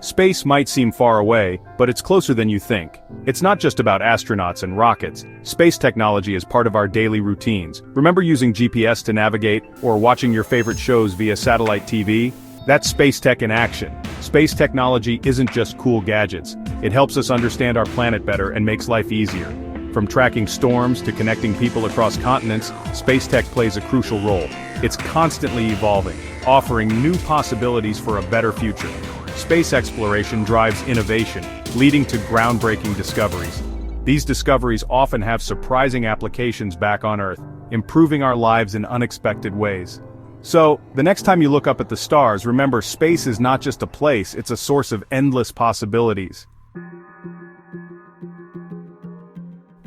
Space might seem far away, but it's closer than you think. It's not just about astronauts and rockets. Space technology is part of our daily routines. Remember using GPS to navigate, or watching your favorite shows via satellite TV? That's space tech in action. Space technology isn't just cool gadgets. It helps us understand our planet better and makes life easier. From tracking storms to connecting people across continents, space tech plays a crucial role. It's constantly evolving, offering new possibilities for a better future. Space exploration drives innovation, leading to groundbreaking discoveries. These discoveries often have surprising applications back on Earth, improving our lives in unexpected ways. So, the next time you look up at the stars, remember space is not just a place, it's a source of endless possibilities.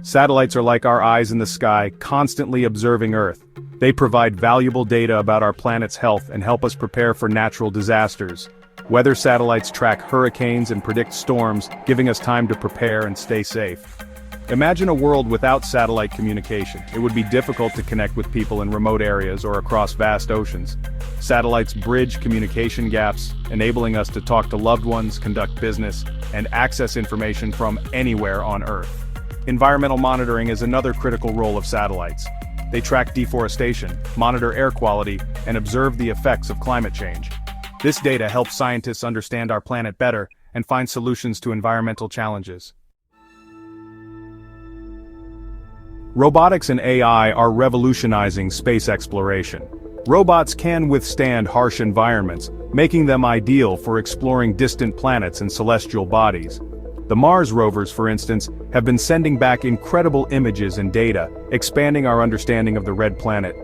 Satellites are like our eyes in the sky, constantly observing Earth. They provide valuable data about our planet's health and help us prepare for natural disasters. Weather satellites track hurricanes and predict storms, giving us time to prepare and stay safe. Imagine a world without satellite communication. It would be difficult to connect with people in remote areas or across vast oceans. Satellites bridge communication gaps, enabling us to talk to loved ones, conduct business, and access information from anywhere on Earth. Environmental monitoring is another critical role of satellites. They track deforestation, monitor air quality, and observe the effects of climate change. This data helps scientists understand our planet better and find solutions to environmental challenges. Robotics and AI are revolutionizing space exploration. Robots can withstand harsh environments, making them ideal for exploring distant planets and celestial bodies. The Mars rovers, for instance, have been sending back incredible images and data, expanding our understanding of the red planet.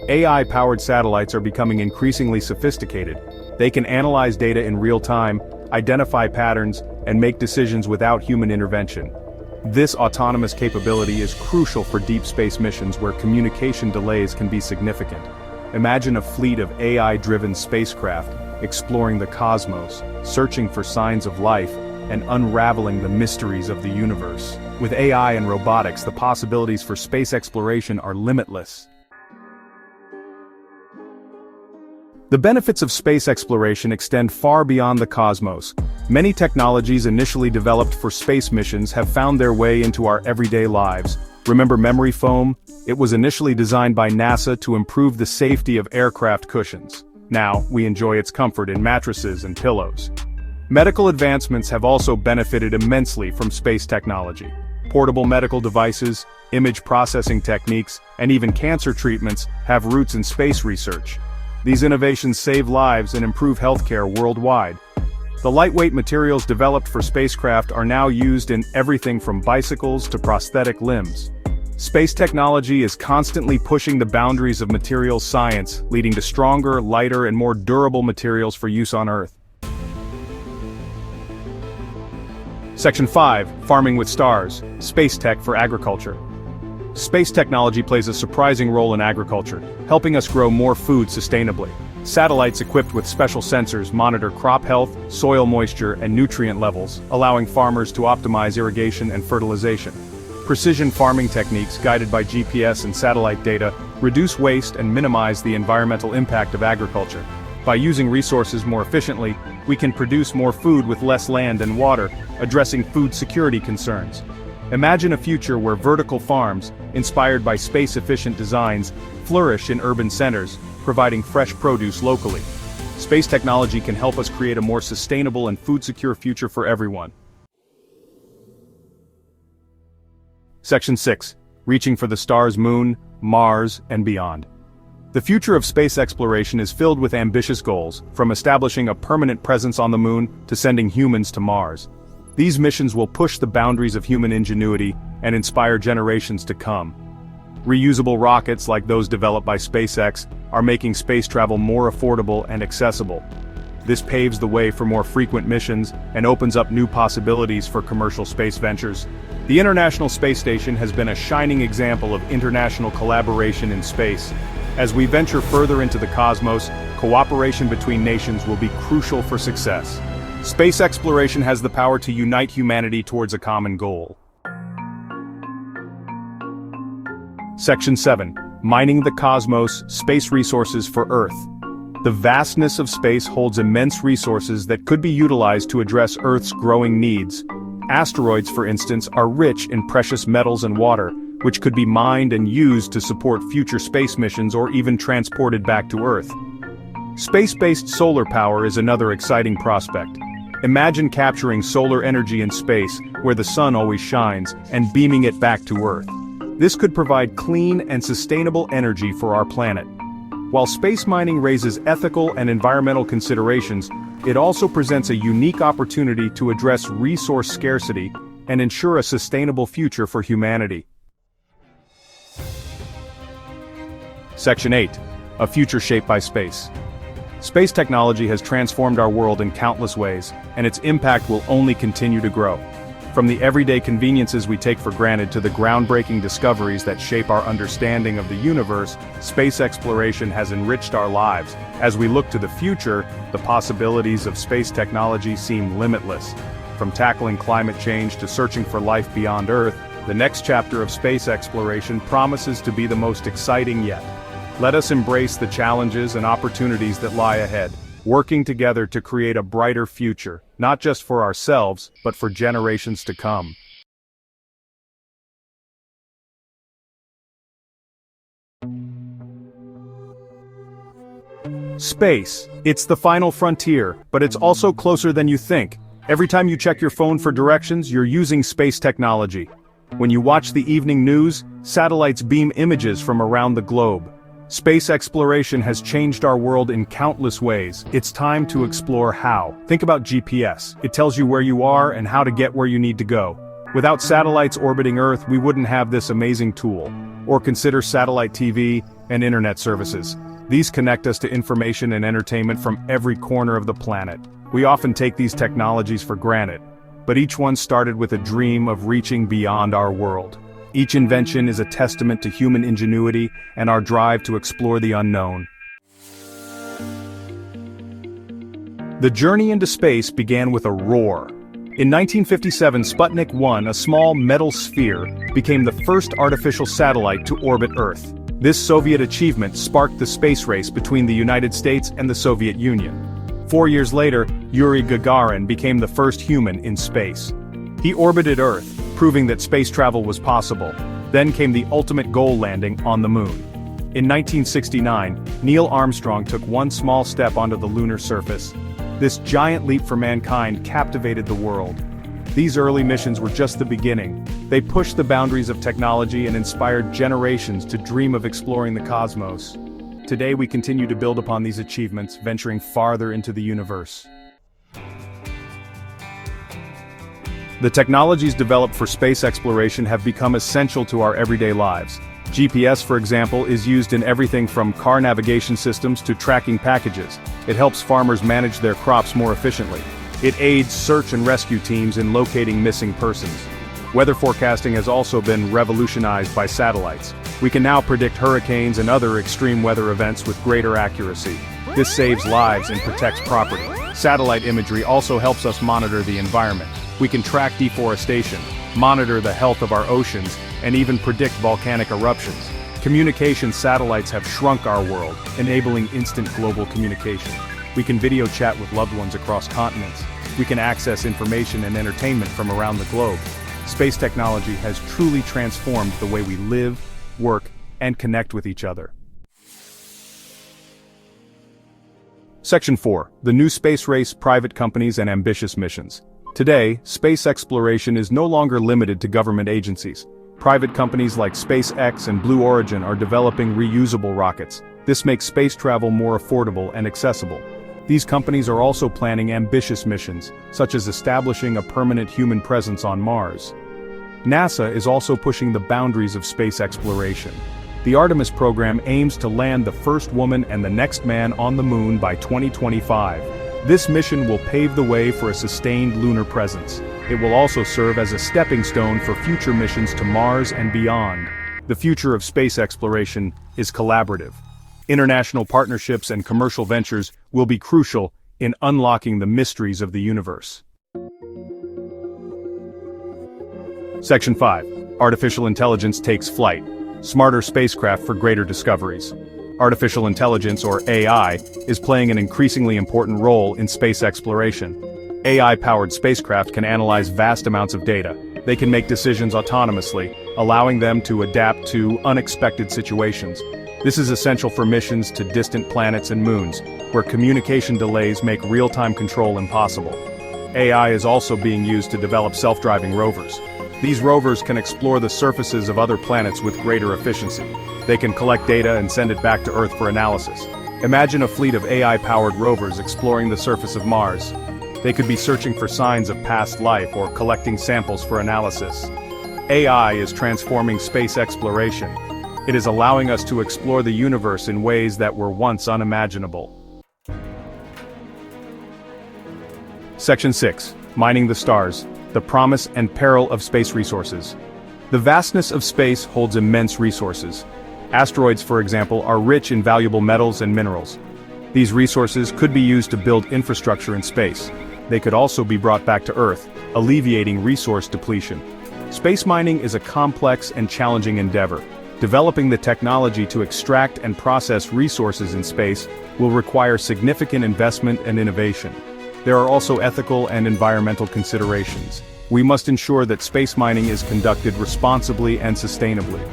AI-powered satellites are becoming increasingly sophisticated. They can analyze data in real time, identify patterns, and make decisions without human intervention. This autonomous capability is crucial for deep space missions where communication delays can be significant. Imagine a fleet of AI-driven spacecraft exploring the cosmos, searching for signs of life, and unraveling the mysteries of the universe. With AI and robotics, the possibilities for space exploration are limitless. The benefits of space exploration extend far beyond the cosmos. Many technologies initially developed for space missions have found their way into our everyday lives. Remember memory foam? It was initially designed by NASA to improve the safety of aircraft cushions. Now, we enjoy its comfort in mattresses and pillows. Medical advancements have also benefited immensely from space technology. Portable medical devices, image processing techniques, and even cancer treatments have roots in space research. These innovations save lives and improve healthcare worldwide. The lightweight materials developed for spacecraft are now used in everything from bicycles to prosthetic limbs. Space technology is constantly pushing the boundaries of materials science, leading to stronger, lighter, and more durable materials for use on Earth. Section 5. Farming with Stars. Space Tech for Agriculture. Space technology plays a surprising role in agriculture, helping us grow more food sustainably. Satellites equipped with special sensors monitor crop health, soil moisture, and nutrient levels, allowing farmers to optimize irrigation and fertilization. Precision farming techniques guided by GPS and satellite data reduce waste and minimize the environmental impact of agriculture. By using resources more efficiently, we can produce more food with less land and water, addressing food security concerns. Imagine a future where vertical farms, inspired by space-efficient designs, flourish in urban centers, providing fresh produce locally. Space technology can help us create a more sustainable and food-secure future for everyone. Section 6. Reaching for the stars, Moon, Mars, and beyond. The future of space exploration is filled with ambitious goals, from establishing a permanent presence on the Moon to sending humans to Mars. These missions will push the boundaries of human ingenuity and inspire generations to come. Reusable rockets like those developed by SpaceX are making space travel more affordable and accessible. This paves the way for more frequent missions and opens up new possibilities for commercial space ventures. The International Space Station has been a shining example of international collaboration in space. As we venture further into the cosmos, cooperation between nations will be crucial for success. Space exploration has the power to unite humanity towards a common goal. Section 7. Mining the cosmos, space resources for Earth. The vastness of space holds immense resources that could be utilized to address Earth's growing needs. Asteroids, for instance, are rich in precious metals and water, which could be mined and used to support future space missions or even transported back to Earth. Space-based solar power is another exciting prospect. Imagine capturing solar energy in space, where the sun always shines, and beaming it back to Earth. This could provide clean and sustainable energy for our planet. While space mining raises ethical and environmental considerations, it also presents a unique opportunity to address resource scarcity and ensure a sustainable future for humanity. Section 8. A future shaped by space. Space technology has transformed our world in countless ways, and its impact will only continue to grow. From the everyday conveniences we take for granted to the groundbreaking discoveries that shape our understanding of the universe, space exploration has enriched our lives. As we look to the future, the possibilities of space technology seem limitless. From tackling climate change to searching for life beyond Earth, the next chapter of space exploration promises to be the most exciting yet. Let us embrace the challenges and opportunities that lie ahead, working together to create a brighter future, not just for ourselves, but for generations to come. Space. It's the final frontier, but it's also closer than you think. Every time you check your phone for directions, you're using space technology. When you watch the evening news, satellites beam images from around the globe. Space exploration has changed our world in countless ways. It's time to explore how. Think about GPS. It tells you where you are and how to get where you need to go. Without satellites orbiting Earth, we wouldn't have this amazing tool. Or consider satellite TV and internet services. These connect us to information and entertainment from every corner of the planet. We often take these technologies for granted, but each one started with a dream of reaching beyond our world. Each invention is a testament to human ingenuity and our drive to explore the unknown. The journey into space began with a roar. In 1957, Sputnik 1, a small metal sphere, became the first artificial satellite to orbit Earth. This Soviet achievement sparked the space race between the United States and the Soviet Union. 4 years later, Yuri Gagarin became the first human in space. He orbited Earth, proving that space travel was possible. Then came the ultimate goal landing on the moon. In 1969, Neil Armstrong took one small step onto the lunar surface. This giant leap for mankind captivated the world. These early missions were just the beginning. They pushed the boundaries of technology and inspired generations to dream of exploring the cosmos. Today we continue to build upon these achievements, venturing farther into the universe. The technologies developed for space exploration have become essential to our everyday lives. GPS, for example, is used in everything from car navigation systems to tracking packages. It helps farmers manage their crops more efficiently. It aids search and rescue teams in locating missing persons. Weather forecasting has also been revolutionized by satellites. We can now predict hurricanes and other extreme weather events with greater accuracy. This saves lives and protects property. Satellite imagery also helps us monitor the environment. We can track deforestation, monitor the health of our oceans, and even predict volcanic eruptions. Communication satellites have shrunk our world, enabling instant global communication. We can video chat with loved ones across continents. We can access information and entertainment from around the globe. Space technology has truly transformed the way we live, work, and connect with each other. Section 4. The new space race, private companies, and ambitious missions. Today, space exploration is no longer limited to government agencies. Private companies like SpaceX and Blue Origin are developing reusable rockets. This makes space travel more affordable and accessible. These companies are also planning ambitious missions, such as establishing a permanent human presence on Mars. NASA is also pushing the boundaries of space exploration. The Artemis program aims to land the first woman and the next man on the moon by 2025. This mission will pave the way for a sustained lunar presence. It will also serve as a stepping stone for future missions to Mars and beyond. The future of space exploration is collaborative. International partnerships and commercial ventures will be crucial in unlocking the mysteries of the universe. Section 5. Artificial intelligence takes flight. Smarter spacecraft for greater discoveries. Artificial intelligence, or AI, is playing an increasingly important role in space exploration. AI-powered spacecraft can analyze vast amounts of data. They can make decisions autonomously, allowing them to adapt to unexpected situations. This is essential for missions to distant planets and moons, where communication delays make real-time control impossible. AI is also being used to develop self-driving rovers. These rovers can explore the surfaces of other planets with greater efficiency. They can collect data and send it back to Earth for analysis. Imagine a fleet of AI-powered rovers exploring the surface of Mars. They could be searching for signs of past life or collecting samples for analysis. AI is transforming space exploration. It is allowing us to explore the universe in ways that were once unimaginable. Section 6. Mining the stars. The promise and peril of space resources. The vastness of space holds immense resources. Asteroids, for example, are rich in valuable metals and minerals. These resources could be used to build infrastructure in space. They could also be brought back to Earth, alleviating resource depletion. Space mining is a complex and challenging endeavor. Developing the technology to extract and process resources in space will require significant investment and innovation. There are also ethical and environmental considerations. We must ensure that space mining is conducted responsibly and sustainably.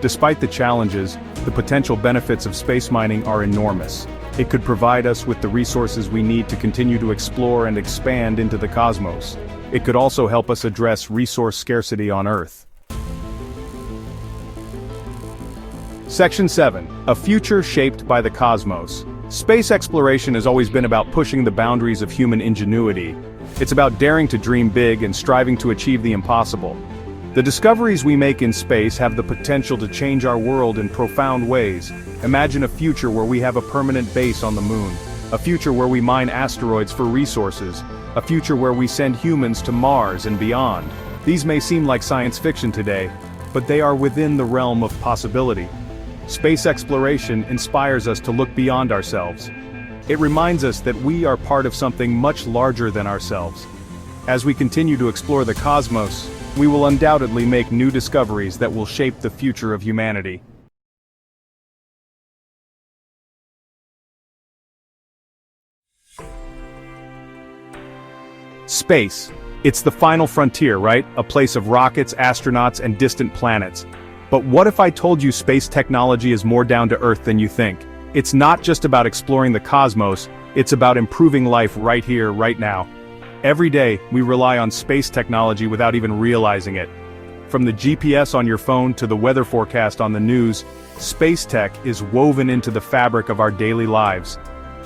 Despite the challenges, the potential benefits of space mining are enormous. It could provide us with the resources we need to continue to explore and expand into the cosmos. It could also help us address resource scarcity on Earth. Section 7. A future shaped by the cosmos. Space exploration has always been about pushing the boundaries of human ingenuity. It's about daring to dream big and striving to achieve the impossible. The discoveries we make in space have the potential to change our world in profound ways. Imagine a future where we have a permanent base on the moon, a future where we mine asteroids for resources, a future where we send humans to Mars and beyond. These may seem like science fiction today, but they are within the realm of possibility. Space exploration inspires us to look beyond ourselves. It reminds us that we are part of something much larger than ourselves. As we continue to explore the cosmos, we will undoubtedly make new discoveries that will shape the future of humanity. Space. It's the final frontier, right? A place of rockets, astronauts, and distant planets. But what if I told you space technology is more down to Earth than you think? It's not just about exploring the cosmos, it's about improving life right here, right now. Every day, we rely on space technology without even realizing it. From the GPS on your phone to the weather forecast on the news, space tech is woven into the fabric of our daily lives.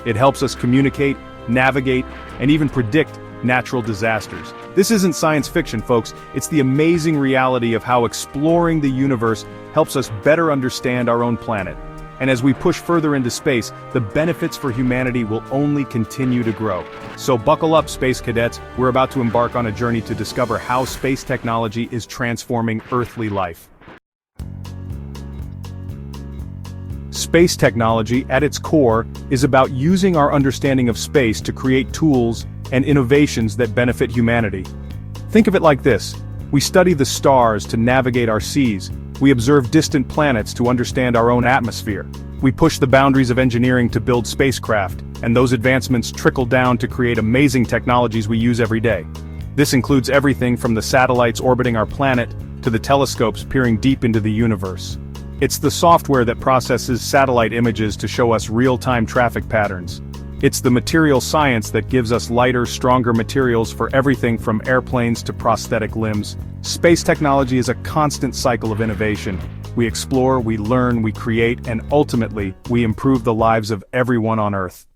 It helps us communicate, navigate, and even predict natural disasters. This isn't science fiction, folks. It's the amazing reality of how exploring the universe helps us better understand our own planet. And as we push further into space, the benefits for humanity will only continue to grow. So buckle up, space cadets. We're about to embark on a journey to discover how space technology is transforming earthly life. Space technology, at its core, is about using our understanding of space to create tools and innovations that benefit humanity. Think of it like this. We study the stars to navigate our seas. We observe distant planets to understand our own atmosphere. We push the boundaries of engineering to build spacecraft, and those advancements trickle down to create amazing technologies we use every day. This includes everything from the satellites orbiting our planet to the telescopes peering deep into the universe. It's the software that processes satellite images to show us real-time traffic patterns. It's the material science that gives us lighter, stronger materials for everything from airplanes to prosthetic limbs. Space technology is a constant cycle of innovation. We explore, we learn, we create, and ultimately, we improve the lives of everyone on Earth.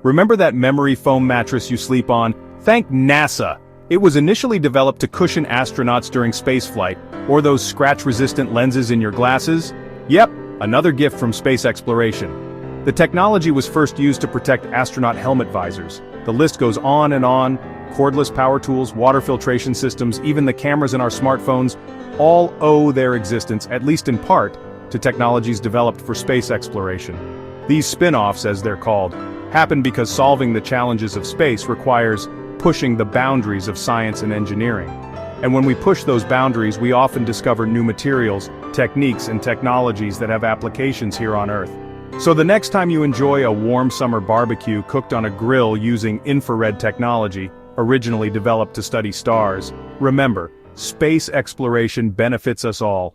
Remember that memory foam mattress you sleep on? Thank NASA! It was initially developed to cushion astronauts during spaceflight, or those scratch-resistant lenses in your glasses? Yep, another gift from space exploration. The technology was first used to protect astronaut helmet visors. The list goes on and on. Cordless power tools, water filtration systems, even the cameras in our smartphones, all owe their existence, at least in part, to technologies developed for space exploration. These spin-offs, as they're called, happen because solving the challenges of space requires pushing the boundaries of science and engineering. And when we push those boundaries, we often discover new materials, techniques, and technologies that have applications here on Earth. So the next time you enjoy a warm summer barbecue cooked on a grill using infrared technology, originally developed to study stars, remember, space exploration benefits us all.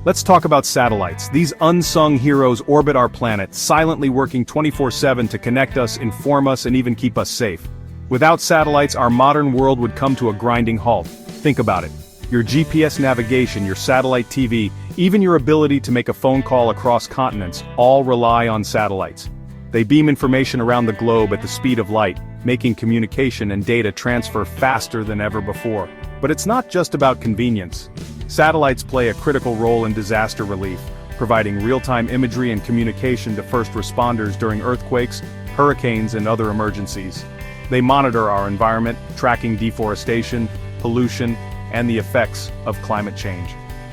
Let's talk about satellites. These unsung heroes orbit our planet, silently working 24/7 to connect us, inform us, and even keep us safe. Without satellites, our modern world would come to a grinding halt. Think about it. Your GPS navigation, your satellite TV, even your ability to make a phone call across continents, all rely on satellites. They beam information around the globe at the speed of light, making communication and data transfer faster than ever before. But it's not just about convenience. Satellites play a critical role in disaster relief, providing real-time imagery and communication to first responders during earthquakes, hurricanes, and other emergencies. They monitor our environment, tracking deforestation, pollution, and the effects of climate change.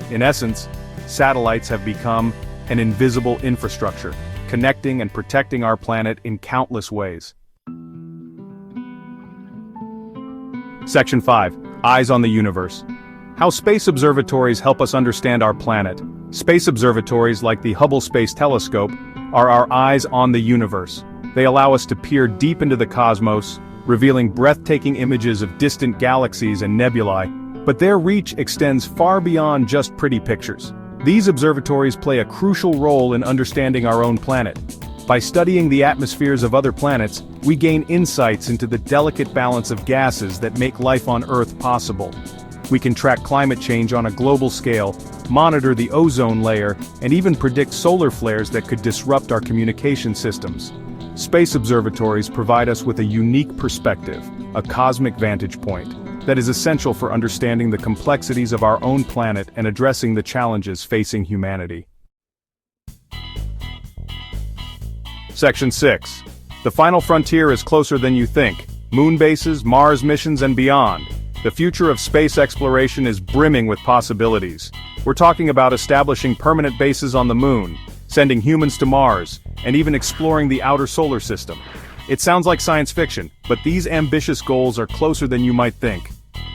In essence, satellites have become an invisible infrastructure, connecting and protecting our planet in countless ways. Section 5. Eyes on the Universe. How space observatories help us understand our planet. Space observatories like the Hubble Space Telescope are our eyes on the universe. They allow us to peer deep into the cosmos, revealing breathtaking images of distant galaxies and nebulae, but their reach extends far beyond just pretty pictures. These observatories play a crucial role in understanding our own planet. By studying the atmospheres of other planets, we gain insights into the delicate balance of gases that make life on Earth possible. We can track climate change on a global scale, monitor the ozone layer, and even predict solar flares that could disrupt our communication systems. Space observatories provide us with a unique perspective, a cosmic vantage point, that is essential for understanding the complexities of our own planet and addressing the challenges facing humanity. Section 6. The final frontier is closer than you think. Moon bases, Mars missions, and beyond. The future of space exploration is brimming with possibilities. We're talking about establishing permanent bases on the moon, sending humans to Mars, and even exploring the outer solar system. It sounds like science fiction, but these ambitious goals are closer than you might think.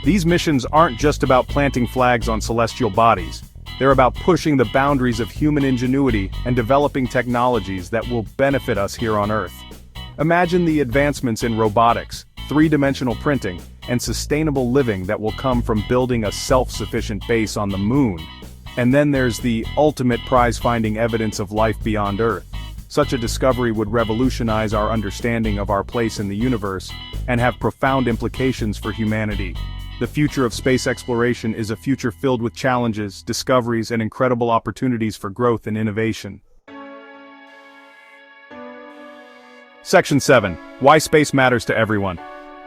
These missions aren't just about planting flags on celestial bodies. They're about pushing the boundaries of human ingenuity and developing technologies that will benefit us here on Earth. Imagine the advancements in robotics, three-dimensional printing, and sustainable living that will come from building a self-sufficient base on the moon. And then there's the ultimate prize-finding evidence of life beyond Earth. Such a discovery would revolutionize our understanding of our place in the universe and have profound implications for humanity. The future of space exploration is a future filled with challenges, discoveries, and incredible opportunities for growth and innovation. Section 7. Why space matters to everyone.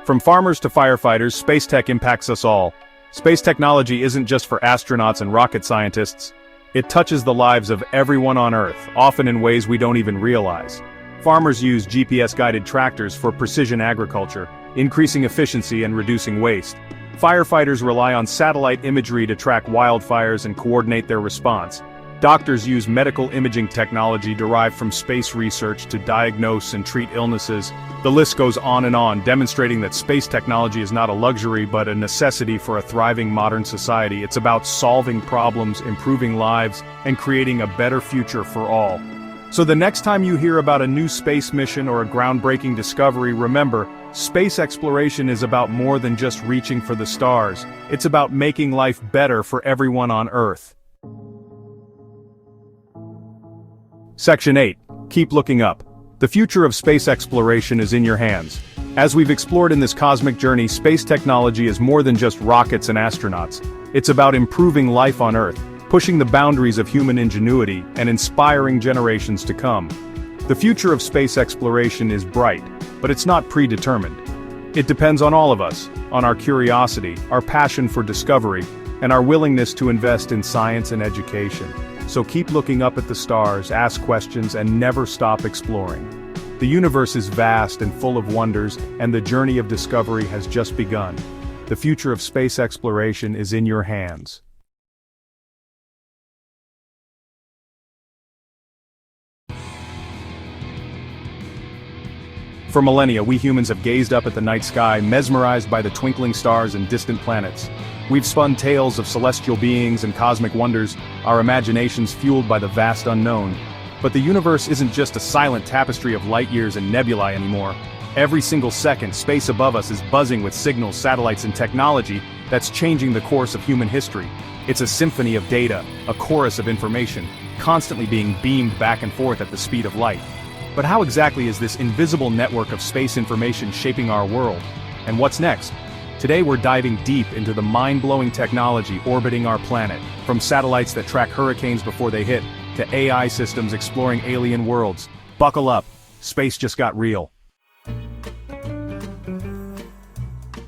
From farmers to firefighters, space tech impacts us all. Space technology isn't just for astronauts and rocket scientists. It touches the lives of everyone on Earth, often in ways we don't even realize. Farmers use GPS-guided tractors for precision agriculture, increasing efficiency and reducing waste. Firefighters rely on satellite imagery to track wildfires and coordinate their response. Doctors use medical imaging technology derived from space research to diagnose and treat illnesses. The list goes on, demonstrating that space technology is not a luxury but a necessity for a thriving modern society. It's about solving problems, improving lives, and creating a better future for all. So the next time you hear about a new space mission or a groundbreaking discovery, remember, space exploration is about more than just reaching for the stars. It's about making life better for everyone on Earth. Section 8. Keep looking up. The future of space exploration is in your hands. As we've explored in this cosmic journey, space technology is more than just rockets and astronauts. It's about improving life on Earth, pushing the boundaries of human ingenuity, and inspiring generations to come. The future of space exploration is bright, but it's not predetermined. It depends on all of us, on our curiosity, our passion for discovery, and our willingness to invest in science and education. So keep looking up at the stars, ask questions, and never stop exploring. The universe is vast and full of wonders, and the journey of discovery has just begun. The future of space exploration is in your hands. For millennia, we humans have gazed up at the night sky, mesmerized by the twinkling stars and distant planets. We've spun tales of celestial beings and cosmic wonders, our imaginations fueled by the vast unknown. But the universe isn't just a silent tapestry of light years and nebulae anymore. Every single second, space above us is buzzing with signals, satellites, and technology that's changing the course of human history. It's a symphony of data, a chorus of information, constantly being beamed back and forth at the speed of light. But how exactly is this invisible network of space information shaping our world? And what's next? Today we're diving deep into the mind-blowing technology orbiting our planet, from satellites that track hurricanes before they hit, to AI systems exploring alien worlds. Buckle up, space just got real.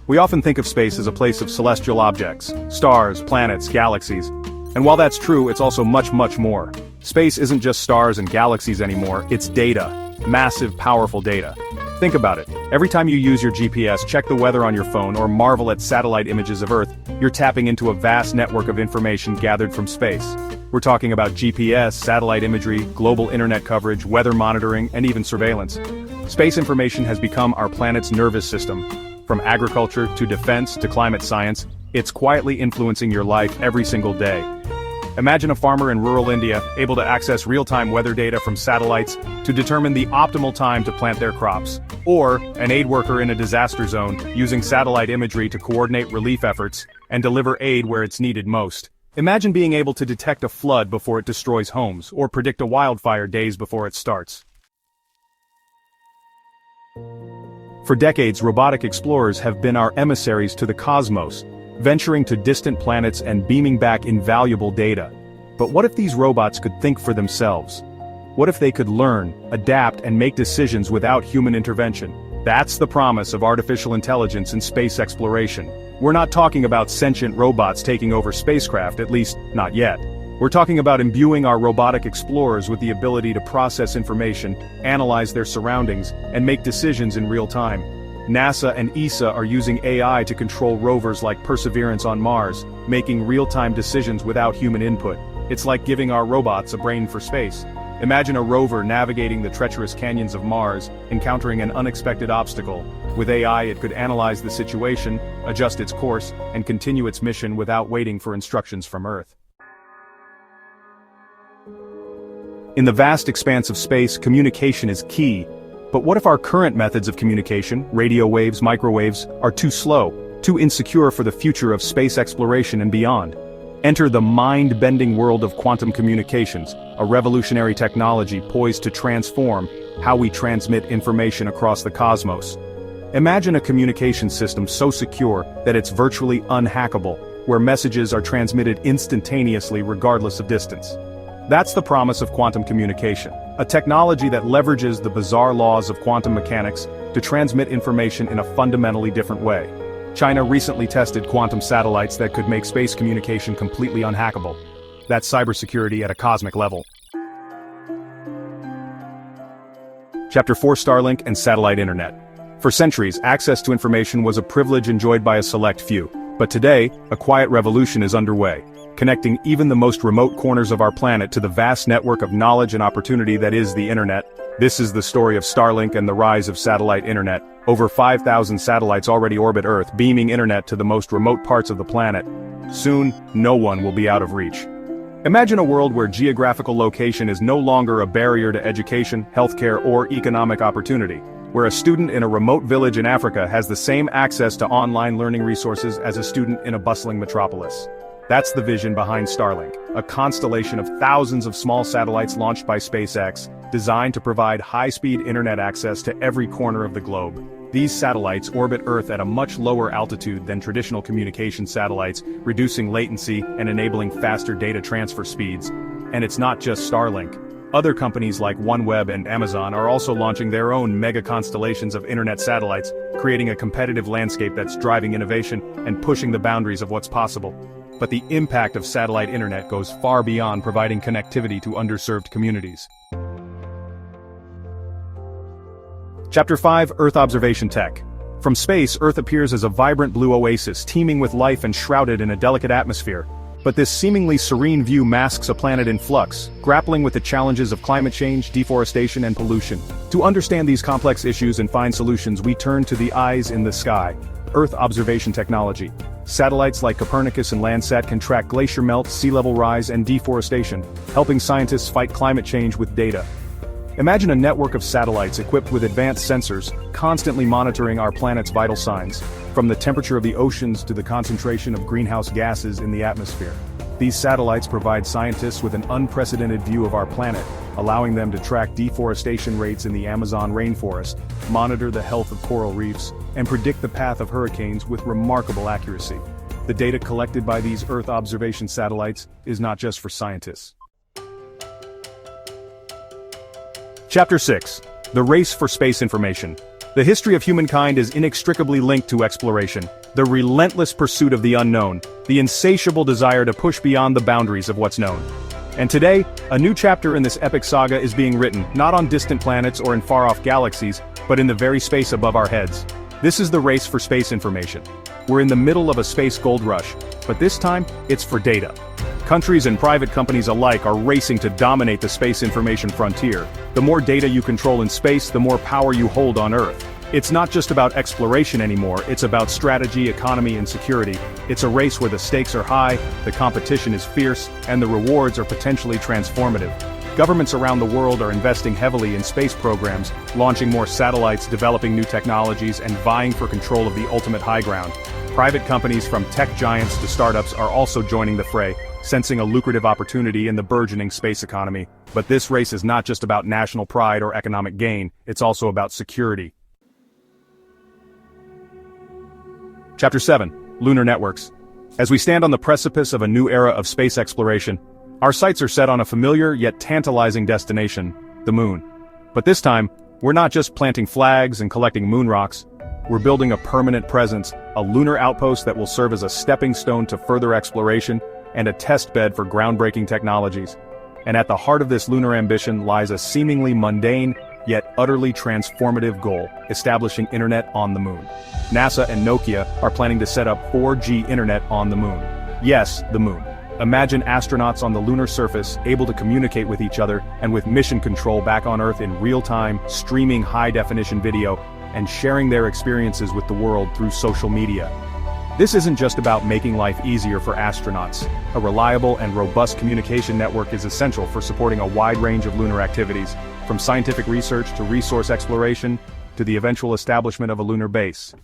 We often think of space as a place of celestial objects, stars, planets, galaxies. And while that's true, it's also much, much more. Space isn't just stars and galaxies anymore, it's data. Massive, powerful data. Think about it. Every time you use your GPS, check the weather on your phone, or marvel at satellite images of Earth, you're tapping into a vast network of information gathered from space. We're talking about GPS, satellite imagery, global internet coverage, weather monitoring, and even surveillance. Space information has become our planet's nervous system. From agriculture to defense to climate science, it's quietly influencing your life every single day. Imagine a farmer in rural India able to access real-time weather data from satellites to determine the optimal time to plant their crops. Or an aid worker in a disaster zone using satellite imagery to coordinate relief efforts and deliver aid where it's needed most. Imagine being able to detect a flood before it destroys homes, or predict a wildfire days before it starts. For decades, robotic explorers have been our emissaries to the cosmos, venturing to distant planets and beaming back invaluable data. But what if these robots could think for themselves? What if they could learn, adapt, and make decisions without human intervention? That's the promise of artificial intelligence in space exploration. We're not talking about sentient robots taking over spacecraft, at least, not yet. We're talking about imbuing our robotic explorers with the ability to process information, analyze their surroundings, and make decisions in real time. NASA and ESA are using AI to control rovers like Perseverance on Mars, making real-time decisions without human input. It's like giving our robots a brain for space. Imagine a rover navigating the treacherous canyons of Mars, encountering an unexpected obstacle. With AI, it could analyze the situation, adjust its course, and continue its mission without waiting for instructions from Earth. In the vast expanse of space, communication is key. But what if our current methods of communication, radio waves, microwaves, are too slow, too insecure for the future of space exploration and beyond? Enter the mind-bending world of quantum communications, a revolutionary technology poised to transform how we transmit information across the cosmos. Imagine a communication system so secure that it's virtually unhackable, where messages are transmitted instantaneously regardless of distance. That's the promise of quantum communication, a technology that leverages the bizarre laws of quantum mechanics to transmit information in a fundamentally different way. China recently tested quantum satellites that could make space communication completely unhackable. That's cybersecurity at a cosmic level. Chapter 4: Starlink and Satellite Internet. For centuries, access to information was a privilege enjoyed by a select few. But today, a quiet revolution is underway, connecting even the most remote corners of our planet to the vast network of knowledge and opportunity that is the internet. This is the story of Starlink and the rise of satellite internet. Over 5,000 satellites already orbit Earth, beaming internet to the most remote parts of the planet. Soon, no one will be out of reach. Imagine a world where geographical location is no longer a barrier to education, healthcare, or economic opportunity, where a student in a remote village in Africa has the same access to online learning resources as a student in a bustling metropolis. That's the vision behind Starlink, a constellation of thousands of small satellites launched by SpaceX, designed to provide high-speed internet access to every corner of the globe. These satellites orbit Earth at a much lower altitude than traditional communication satellites, reducing latency and enabling faster data transfer speeds. And it's not just Starlink. Other companies like OneWeb and Amazon are also launching their own mega constellations of internet satellites, creating a competitive landscape that's driving innovation and pushing the boundaries of what's possible. But the impact of satellite internet goes far beyond providing connectivity to underserved communities. Chapter 5: Earth Observation Tech. From space, Earth appears as a vibrant blue oasis, teeming with life and shrouded in a delicate atmosphere. But this seemingly serene view masks a planet in flux, grappling with the challenges of climate change, deforestation, and pollution. To understand these complex issues and find solutions, we turn to the eyes in the sky, Earth observation technology. Satellites like Copernicus and Landsat can track glacier melt, sea level rise, and deforestation, helping scientists fight climate change with data. Imagine a network of satellites equipped with advanced sensors, constantly monitoring our planet's vital signs, from the temperature of the oceans to the concentration of greenhouse gases in the atmosphere. These satellites provide scientists with an unprecedented view of our planet, allowing them to track deforestation rates in the Amazon rainforest, monitor the health of coral reefs, and predict the path of hurricanes with remarkable accuracy. The data collected by these Earth observation satellites is not just for scientists. Chapter 6. The Race for Space Information. The history of humankind is inextricably linked to exploration, the relentless pursuit of the unknown, the insatiable desire to push beyond the boundaries of what's known. And today, a new chapter in this epic saga is being written, not on distant planets or in far-off galaxies, but in the very space above our heads. This is the race for space information. We're in the middle of a space gold rush, but this time, it's for data. Countries and private companies alike are racing to dominate the space information frontier. The more data you control in space, the more power you hold on Earth. It's not just about exploration anymore, it's about strategy, economy, and security. It's a race where the stakes are high, the competition is fierce, and the rewards are potentially transformative. Governments around the world are investing heavily in space programs, launching more satellites, developing new technologies, and vying for control of the ultimate high ground. Private companies from tech giants to startups are also joining the fray, sensing a lucrative opportunity in the burgeoning space economy. But this race is not just about national pride or economic gain, it's also about security. Chapter 7. Lunar Networks. As we stand on the precipice of a new era of space exploration, our sights are set on a familiar yet tantalizing destination, the moon. But this time, we're not just planting flags and collecting moon rocks. We're building a permanent presence, a lunar outpost that will serve as a stepping stone to further exploration and a test bed for groundbreaking technologies. And at the heart of this lunar ambition lies a seemingly mundane, yet utterly transformative goal, establishing internet on the moon. NASA and Nokia are planning to set up 4G internet on the moon. Yes, the moon. Imagine astronauts on the lunar surface, able to communicate with each other, and with mission control back on Earth in real time, streaming high-definition video, and sharing their experiences with the world through social media. This isn't just about making life easier for astronauts. A reliable and robust communication network is essential for supporting a wide range of lunar activities, from scientific research to resource exploration, to the eventual establishment of a lunar base.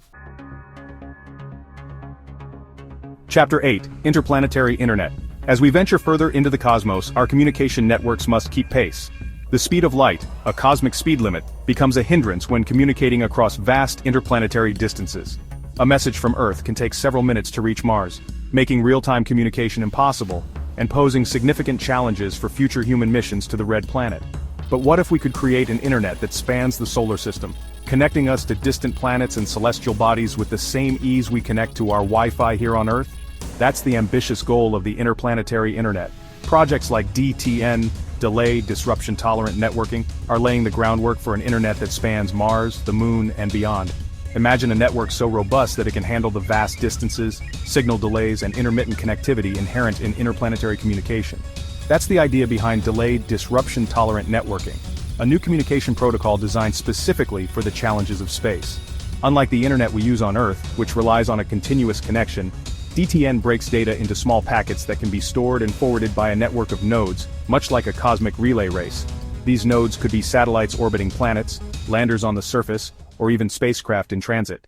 Chapter 8. Interplanetary Internet. As we venture further into the cosmos, our communication networks must keep pace. The speed of light, a cosmic speed limit, becomes a hindrance when communicating across vast interplanetary distances. A message from Earth can take several minutes to reach Mars, making real-time communication impossible, and posing significant challenges for future human missions to the Red Planet. But what if we could create an internet that spans the solar system, connecting us to distant planets and celestial bodies with the same ease we connect to our Wi-Fi here on Earth? That's the ambitious goal of the interplanetary internet. Projects like DTN, Delayed Disruption Tolerant Networking, are laying the groundwork for an internet that spans Mars, the Moon, and beyond. Imagine a network so robust that it can handle the vast distances, signal delays, and intermittent connectivity inherent in interplanetary communication. That's the idea behind Delayed Disruption Tolerant Networking, a new communication protocol designed specifically for the challenges of space. Unlike the internet we use on Earth, which relies on a continuous connection, DTN breaks data into small packets that can be stored and forwarded by a network of nodes, much like a cosmic relay race. These nodes could be satellites orbiting planets, landers on the surface, or even spacecraft in transit.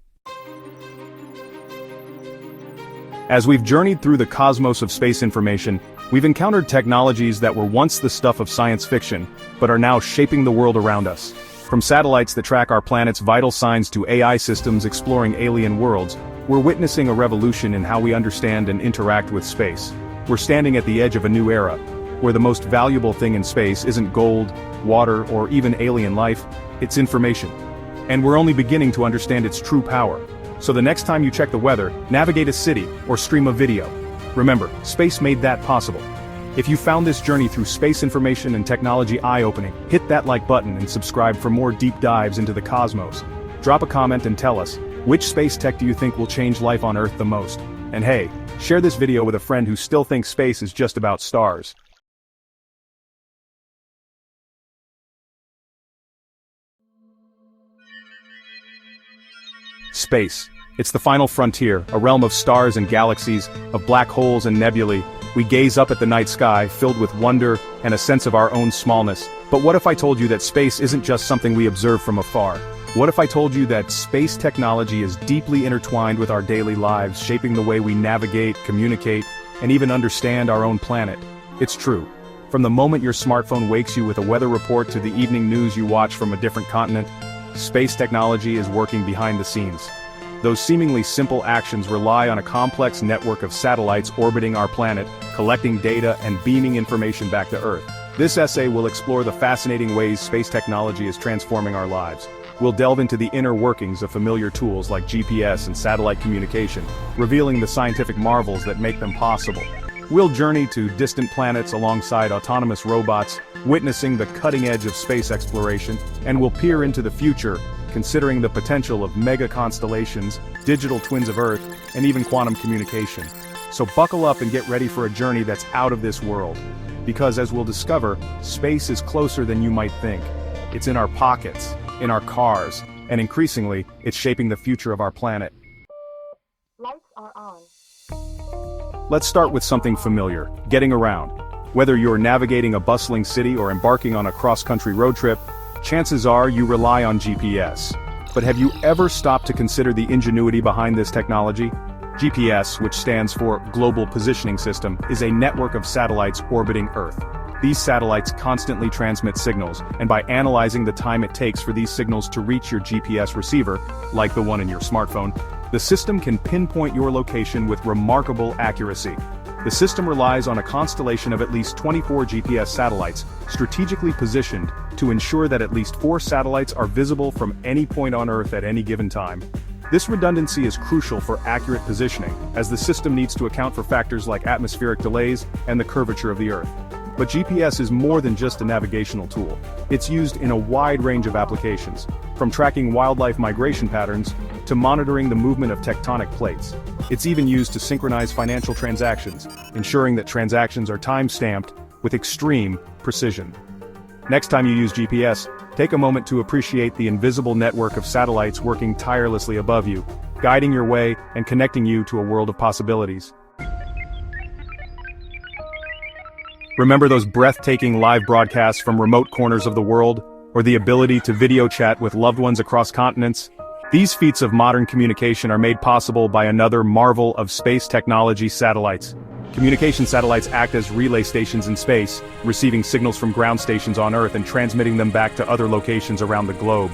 As we've journeyed through the cosmos of space information, we've encountered technologies that were once the stuff of science fiction, but are now shaping the world around us. From satellites that track our planet's vital signs to AI systems exploring alien worlds, we're witnessing a revolution in how we understand and interact with space. We're standing at the edge of a new era, where the most valuable thing in space isn't gold, water, or even alien life, it's information. And we're only beginning to understand its true power. So the next time you check the weather, navigate a city, or stream a video, remember, space made that possible. If you found this journey through space information and technology eye-opening, hit that like button and subscribe for more deep dives into the cosmos. Drop a comment and tell us, which space tech do you think will change life on Earth the most? And hey, share this video with a friend who still thinks space is just about stars. Space. It's the final frontier, a realm of stars and galaxies, of black holes and nebulae. We gaze up at the night sky, filled with wonder and a sense of our own smallness. But what if I told you that space isn't just something we observe from afar? What if I told you that space technology is deeply intertwined with our daily lives, shaping the way we navigate, communicate, and even understand our own planet? It's true. From the moment your smartphone wakes you with a weather report to the evening news you watch from a different continent, space technology is working behind the scenes. Those seemingly simple actions rely on a complex network of satellites orbiting our planet, collecting data and beaming information back to Earth. This essay will explore the fascinating ways space technology is transforming our lives. We'll delve into the inner workings of familiar tools like GPS and satellite communication, revealing the scientific marvels that make them possible. We'll journey to distant planets alongside autonomous robots, witnessing the cutting edge of space exploration, and we'll peer into the future, considering the potential of mega-constellations, digital twins of Earth, and even quantum communication. So buckle up and get ready for a journey that's out of this world. Because as we'll discover, space is closer than you might think. It's in our pockets, in our cars, and increasingly, it's shaping the future of our planet. Lights are on. Let's start with something familiar, getting around. Whether you're navigating a bustling city or embarking on a cross-country road trip, chances are you rely on GPS. But have you ever stopped to consider the ingenuity behind this technology? GPS, which stands for Global Positioning System, is a network of satellites orbiting Earth. These satellites constantly transmit signals, and by analyzing the time it takes for these signals to reach your GPS receiver, like the one in your smartphone, the system can pinpoint your location with remarkable accuracy. The system relies on a constellation of at least 24 GPS satellites, strategically positioned to ensure that at least 4 satellites are visible from any point on Earth at any given time. This redundancy is crucial for accurate positioning, as the system needs to account for factors like atmospheric delays and the curvature of the Earth. But GPS is more than just a navigational tool. It's used in a wide range of applications, from tracking wildlife migration patterns to monitoring the movement of tectonic plates. It's even used to synchronize financial transactions, ensuring that transactions are time-stamped with extreme precision. Next time you use GPS, take a moment to appreciate the invisible network of satellites working tirelessly above you, guiding your way and connecting you to a world of possibilities. Remember those breathtaking live broadcasts from remote corners of the world, or the ability to video chat with loved ones across continents? These feats of modern communication are made possible by another marvel of space technology: satellites. Communication satellites act as relay stations in space, receiving signals from ground stations on Earth and transmitting them back to other locations around the globe.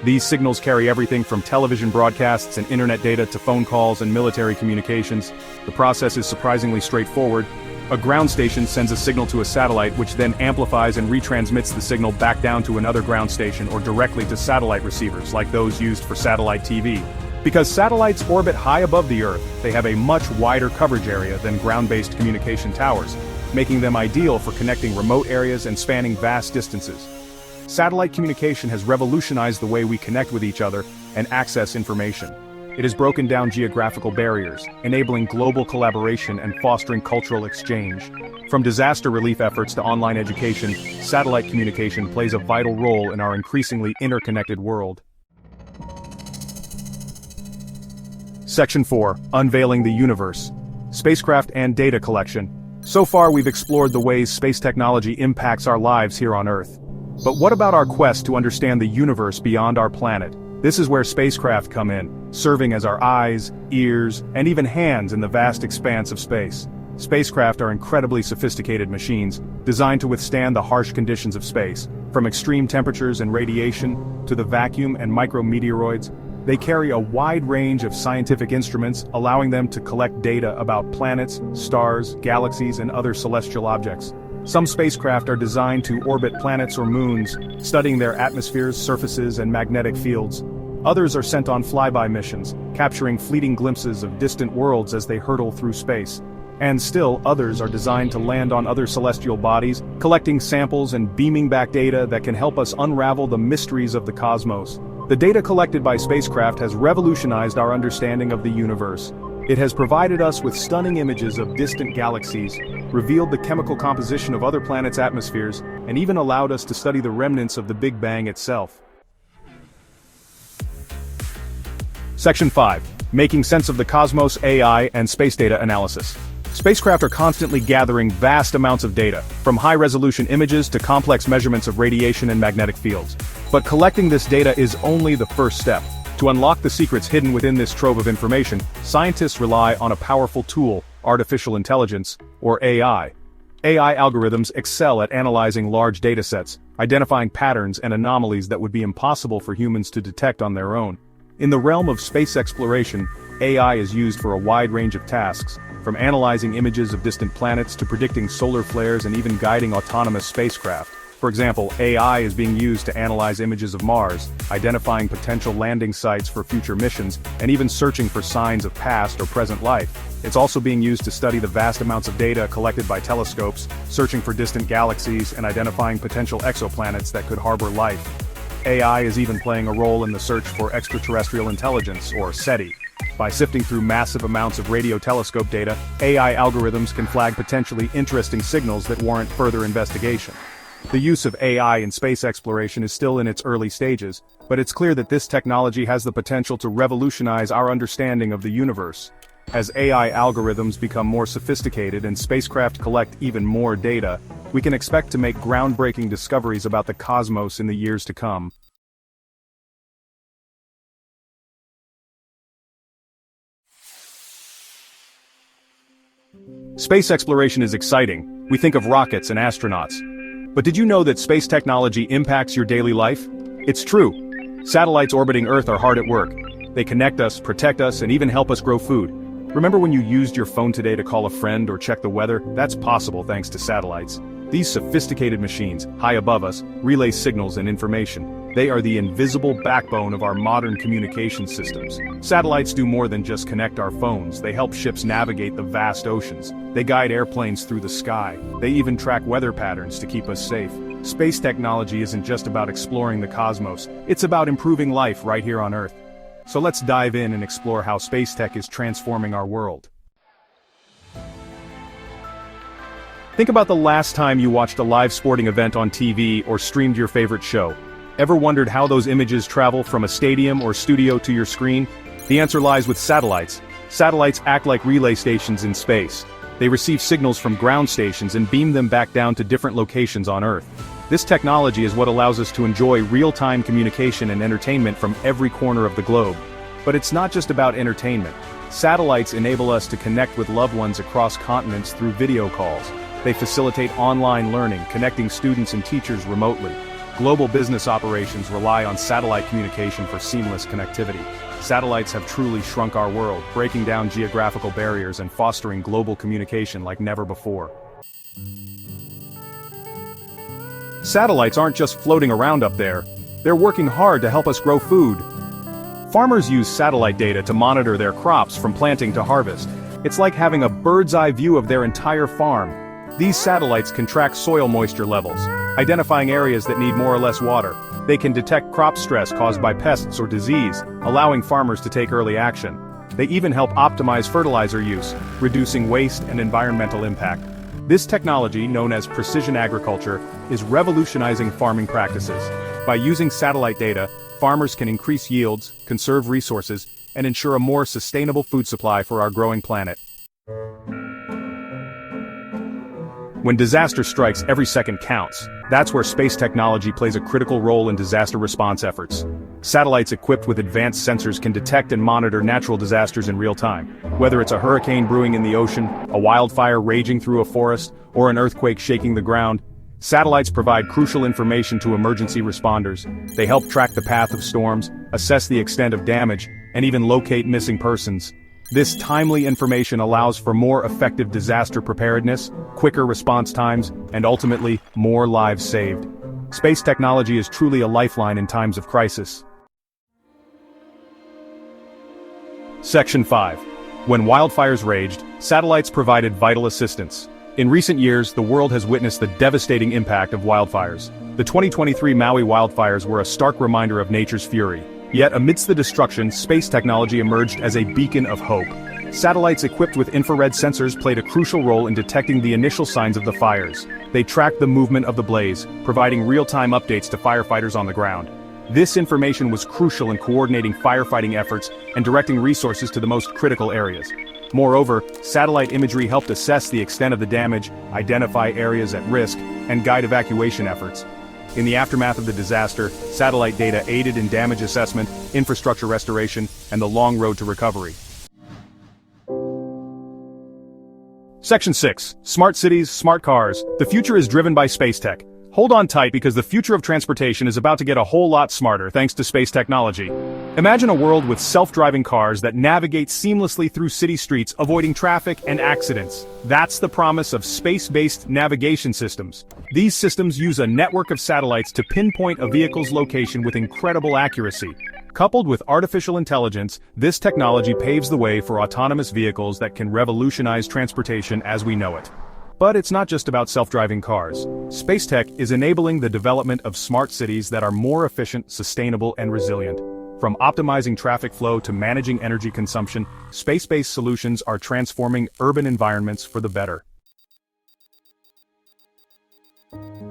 These signals carry everything from television broadcasts and internet data to phone calls and military communications. The process is surprisingly straightforward. A ground station sends a signal to a satellite, which then amplifies and retransmits the signal back down to another ground station or directly to satellite receivers like those used for satellite TV. Because satellites orbit high above the Earth, they have a much wider coverage area than ground-based communication towers, making them ideal for connecting remote areas and spanning vast distances. Satellite communication has revolutionized the way we connect with each other and access information. It has broken down geographical barriers, enabling global collaboration and fostering cultural exchange. From disaster relief efforts to online education, satellite communication plays a vital role in our increasingly interconnected world. Section 4. Unveiling the Universe. Spacecraft and Data Collection. So far we've explored the ways space technology impacts our lives here on Earth. But what about our quest to understand the universe beyond our planet? This is where spacecraft come in, serving as our eyes, ears, and even hands in the vast expanse of space. Spacecraft are incredibly sophisticated machines, designed to withstand the harsh conditions of space. From extreme temperatures and radiation, to the vacuum and micrometeoroids, they carry a wide range of scientific instruments, allowing them to collect data about planets, stars, galaxies, and other celestial objects. Some spacecraft are designed to orbit planets or moons, studying their atmospheres, surfaces, and magnetic fields. Others are sent on flyby missions, capturing fleeting glimpses of distant worlds as they hurtle through space. And still, others are designed to land on other celestial bodies, collecting samples and beaming back data that can help us unravel the mysteries of the cosmos. The data collected by spacecraft has revolutionized our understanding of the universe. It has provided us with stunning images of distant galaxies, revealed the chemical composition of other planets' atmospheres, and even allowed us to study the remnants of the Big Bang itself. Section 5. Making sense of the cosmos, AI, and space data analysis. Spacecraft are constantly gathering vast amounts of data, from high-resolution images to complex measurements of radiation and magnetic fields. But collecting this data is only the first step. To unlock the secrets hidden within this trove of information, scientists rely on a powerful tool, artificial intelligence, or AI. AI algorithms excel at analyzing large datasets, identifying patterns and anomalies that would be impossible for humans to detect on their own. In the realm of space exploration, AI is used for a wide range of tasks, from analyzing images of distant planets to predicting solar flares and even guiding autonomous spacecraft. For example, AI is being used to analyze images of Mars, identifying potential landing sites for future missions, and even searching for signs of past or present life. It's also being used to study the vast amounts of data collected by telescopes, searching for distant galaxies and identifying potential exoplanets that could harbor life. AI is even playing a role in the search for extraterrestrial intelligence, or SETI. By sifting through massive amounts of radio telescope data, AI algorithms can flag potentially interesting signals that warrant further investigation. The use of AI in space exploration is still in its early stages, but it's clear that this technology has the potential to revolutionize our understanding of the universe. As AI algorithms become more sophisticated and spacecraft collect even more data, we can expect to make groundbreaking discoveries about the cosmos in the years to come. Space exploration is exciting. We think of rockets and astronauts. But did you know that space technology impacts your daily life? It's true. Satellites orbiting Earth are hard at work. They connect us, protect us, and even help us grow food. Remember when you used your phone today to call a friend or check the weather? That's possible thanks to satellites. These sophisticated machines, high above us, relay signals and information. They are the invisible backbone of our modern communication systems. Satellites do more than just connect our phones. They help ships navigate the vast oceans. They guide airplanes through the sky. They even track weather patterns to keep us safe. Space technology isn't just about exploring the cosmos. It's about improving life right here on Earth. So let's dive in and explore how space tech is transforming our world. Think about the last time you watched a live sporting event on TV or streamed your favorite show. Ever wondered how those images travel from a stadium or studio to your screen? The answer lies with satellites. Satellites act like relay stations in space. They receive signals from ground stations and beam them back down to different locations on Earth. This technology is what allows us to enjoy real-time communication and entertainment from every corner of the globe. But it's not just about entertainment. Satellites enable us to connect with loved ones across continents through video calls. They facilitate online learning, connecting students and teachers remotely. Global business operations rely on satellite communication for seamless connectivity. Satellites have truly shrunk our world, breaking down geographical barriers and fostering global communication like never before. Satellites aren't just floating around up there. They're working hard to help us grow food. Farmers use satellite data to monitor their crops from planting to harvest. It's like having a bird's-eye view of their entire farm. These satellites can track soil moisture levels, identifying areas that need more or less water. They can detect crop stress caused by pests or disease, allowing farmers to take early action. They even help optimize fertilizer use, reducing waste and environmental impact. This technology, known as precision agriculture, is revolutionizing farming practices. By using satellite data, farmers can increase yields, conserve resources, and ensure a more sustainable food supply for our growing planet. When disaster strikes, every second counts. That's where space technology plays a critical role in disaster response efforts. Satellites equipped with advanced sensors can detect and monitor natural disasters in real time. Whether it's a hurricane brewing in the ocean, a wildfire raging through a forest, or an earthquake shaking the ground, satellites provide crucial information to emergency responders. They help track the path of storms, assess the extent of damage, and even locate missing persons. This timely information allows for more effective disaster preparedness, quicker response times, and ultimately, more lives saved. Space technology is truly a lifeline in times of crisis. Section 5. When wildfires raged, satellites provided vital assistance. In recent years, the world has witnessed the devastating impact of wildfires. The 2023 Maui wildfires were a stark reminder of nature's fury. Yet amidst the destruction, space technology emerged as a beacon of hope. Satellites equipped with infrared sensors played a crucial role in detecting the initial signs of the fires. They tracked the movement of the blaze, providing real-time updates to firefighters on the ground. This information was crucial in coordinating firefighting efforts and directing resources to the most critical areas. Moreover, satellite imagery helped assess the extent of the damage, identify areas at risk, and guide evacuation efforts. In the aftermath of the disaster, satellite data aided in damage assessment, infrastructure restoration, and the long road to recovery. Section 6. Smart cities, smart cars. The future is driven by space tech. Hold on tight because the future of transportation is about to get a whole lot smarter thanks to space technology. Imagine a world with self-driving cars that navigate seamlessly through city streets, avoiding traffic and accidents. That's the promise of space-based navigation systems. These systems use a network of satellites to pinpoint a vehicle's location with incredible accuracy. Coupled with artificial intelligence, this technology paves the way for autonomous vehicles that can revolutionize transportation as we know it. But it's not just about self-driving cars. Space tech is enabling the development of smart cities that are more efficient, sustainable, and resilient. From optimizing traffic flow to managing energy consumption, space-based solutions are transforming urban environments for the better.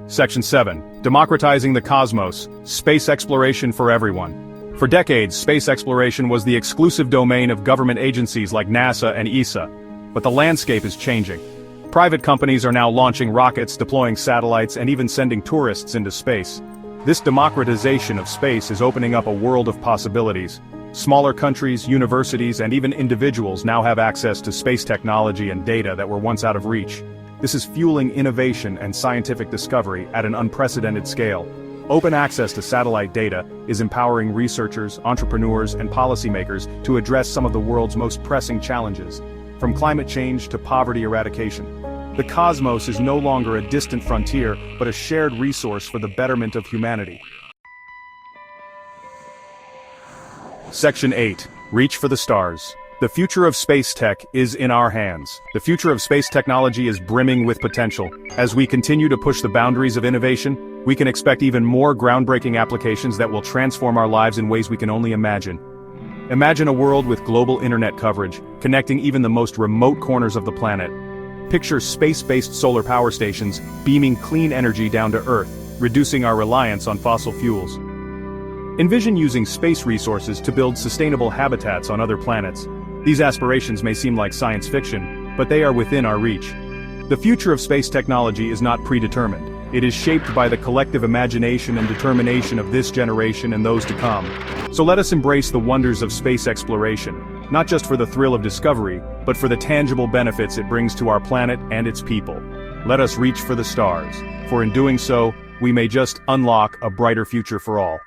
Section 7. Democratizing the cosmos. Space exploration for everyone. For decades, space exploration was the exclusive domain of government agencies like NASA and ESA. But the landscape is changing. Private companies are now launching rockets, deploying satellites, and even sending tourists into space. This democratization of space is opening up a world of possibilities. Smaller countries, universities, and even individuals now have access to space technology and data that were once out of reach. This is fueling innovation and scientific discovery at an unprecedented scale. Open access to satellite data is empowering researchers, entrepreneurs, and policymakers to address some of the world's most pressing challenges, from climate change to poverty eradication. The cosmos is no longer a distant frontier, but a shared resource for the betterment of humanity. Section 8. Reach for the stars. The future of space tech is in our hands. The future of space technology is brimming with potential. As we continue to push the boundaries of innovation, we can expect even more groundbreaking applications that will transform our lives in ways we can only imagine. Imagine a world with global internet coverage, connecting even the most remote corners of the planet. Picture space-based solar power stations, beaming clean energy down to Earth, reducing our reliance on fossil fuels. Envision using space resources to build sustainable habitats on other planets. These aspirations may seem like science fiction, but they are within our reach. The future of space technology is not predetermined. It is shaped by the collective imagination and determination of this generation and those to come. So let us embrace the wonders of space exploration, not just for the thrill of discovery, but for the tangible benefits it brings to our planet and its people. Let us reach for the stars, for in doing so, we may just unlock a brighter future for all.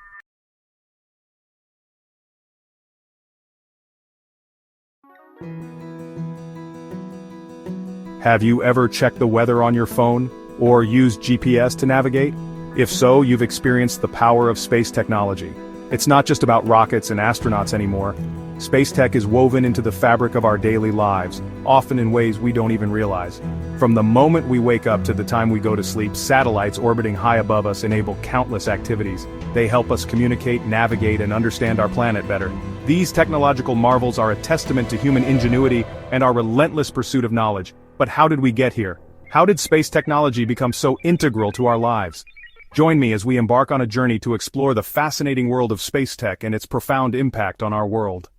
Have you ever checked the weather on your phone, or used GPS to navigate? If so, you've experienced the power of space technology. It's not just about rockets and astronauts anymore. Space tech is woven into the fabric of our daily lives, often in ways we don't even realize. From the moment we wake up to the time we go to sleep, satellites orbiting high above us enable countless activities. They help us communicate, navigate, and understand our planet better. These technological marvels are a testament to human ingenuity and our relentless pursuit of knowledge. But how did we get here? How did space technology become so integral to our lives? Join me as we embark on a journey to explore the fascinating world of space tech and its profound impact on our world.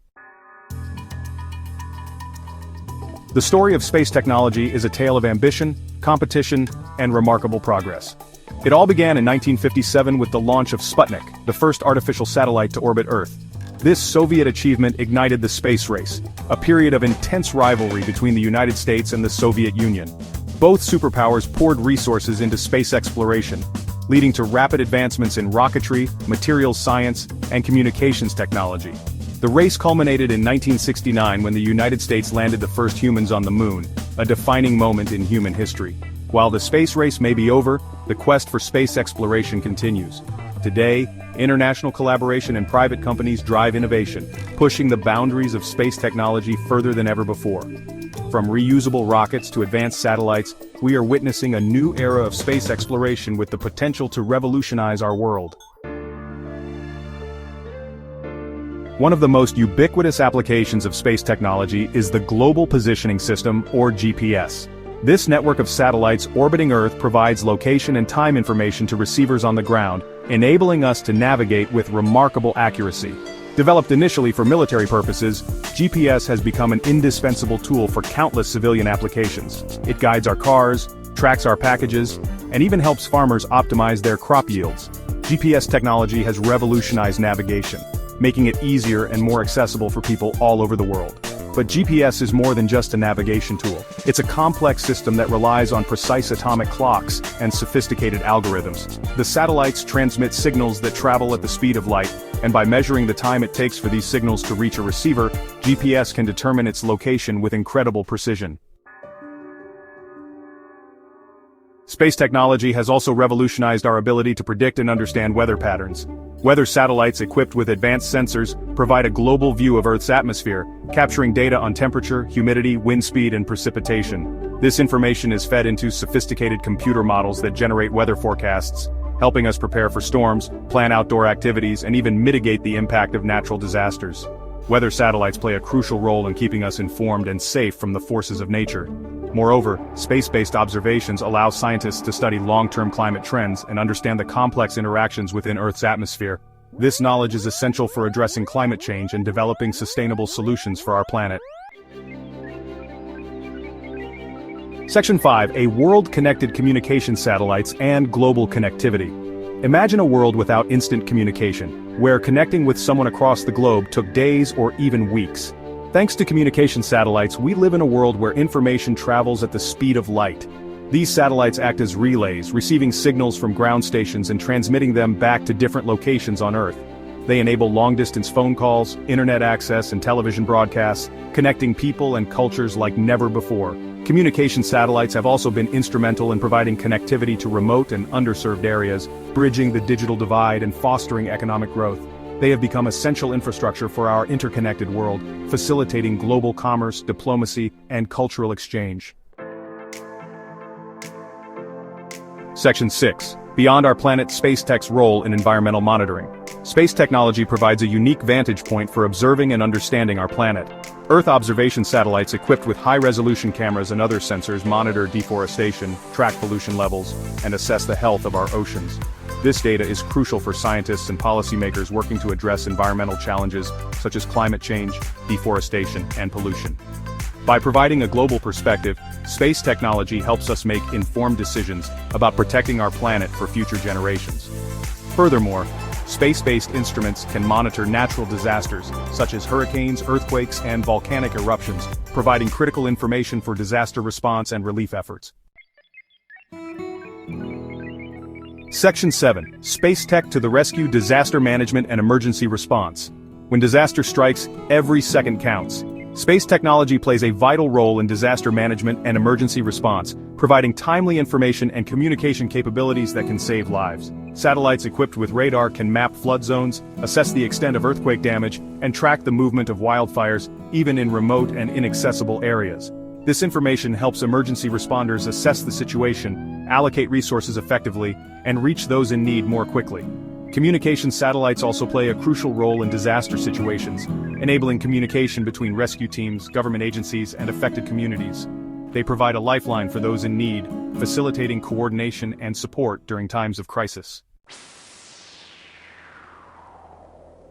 The story of space technology is a tale of ambition, competition, and remarkable progress. It all began in 1957 with the launch of Sputnik, the first artificial satellite to orbit Earth. This Soviet achievement ignited the space race, a period of intense rivalry between the United States and the Soviet Union. Both superpowers poured resources into space exploration, leading to rapid advancements in rocketry, materials science, and communications technology. The race culminated in 1969 when the United States landed the first humans on the moon, a defining moment in human history. While the space race may be over, the quest for space exploration continues. Today, international collaboration and private companies drive innovation, pushing the boundaries of space technology further than ever before. From reusable rockets to advanced satellites, we are witnessing a new era of space exploration with the potential to revolutionize our world. One of the most ubiquitous applications of space technology is the Global Positioning System, or GPS. This network of satellites orbiting Earth provides location and time information to receivers on the ground, enabling us to navigate with remarkable accuracy. Developed initially for military purposes, GPS has become an indispensable tool for countless civilian applications. It guides our cars, tracks our packages, and even helps farmers optimize their crop yields. GPS technology has revolutionized navigation, making it easier and more accessible for people all over the world. But GPS is more than just a navigation tool. It's a complex system that relies on precise atomic clocks and sophisticated algorithms. The satellites transmit signals that travel at the speed of light, and by measuring the time it takes for these signals to reach a receiver, GPS can determine its location with incredible precision. Space technology has also revolutionized our ability to predict and understand weather patterns. Weather satellites equipped with advanced sensors provide a global view of Earth's atmosphere, capturing data on temperature, humidity, wind speed, and precipitation. This information is fed into sophisticated computer models that generate weather forecasts, helping us prepare for storms, plan outdoor activities, and even mitigate the impact of natural disasters. Weather satellites play a crucial role in keeping us informed and safe from the forces of nature. Moreover, space-based observations allow scientists to study long-term climate trends and understand the complex interactions within Earth's atmosphere. This knowledge is essential for addressing climate change and developing sustainable solutions for our planet. Section 5. A world-connected communication satellites and global connectivity. Imagine a world without instant communication, where connecting with someone across the globe took days or even weeks. Thanks to communication satellites, we live in a world where information travels at the speed of light. These satellites act as relays, receiving signals from ground stations and transmitting them back to different locations on Earth. They enable long-distance phone calls, internet access, and television broadcasts, connecting people and cultures like never before. Communication satellites have also been instrumental in providing connectivity to remote and underserved areas, bridging the digital divide and fostering economic growth. They have become essential infrastructure for our interconnected world, facilitating global commerce, diplomacy, and cultural exchange. Section 6. Beyond our planet, space tech's role in environmental monitoring. Space technology provides a unique vantage point for observing and understanding our planet. Earth observation satellites equipped with high-resolution cameras and other sensors monitor deforestation, track pollution levels, and assess the health of our oceans. This data is crucial for scientists and policymakers working to address environmental challenges such as climate change, deforestation, and pollution. By providing a global perspective, space technology helps us make informed decisions about protecting our planet for future generations. Furthermore, space-based instruments can monitor natural disasters such as hurricanes, earthquakes, and volcanic eruptions, providing critical information for disaster response and relief efforts. Section 7. Space Tech to the Rescue, Disaster Management and Emergency Response. When disaster strikes, every second counts. Space technology plays a vital role in disaster management and emergency response, providing timely information and communication capabilities that can save lives. Satellites equipped with radar can map flood zones, assess the extent of earthquake damage, and track the movement of wildfires, even in remote and inaccessible areas. This information helps emergency responders assess the situation, allocate resources effectively, and reach those in need more quickly. Communication satellites also play a crucial role in disaster situations, enabling communication between rescue teams, government agencies, and affected communities. They provide a lifeline for those in need, facilitating coordination and support during times of crisis.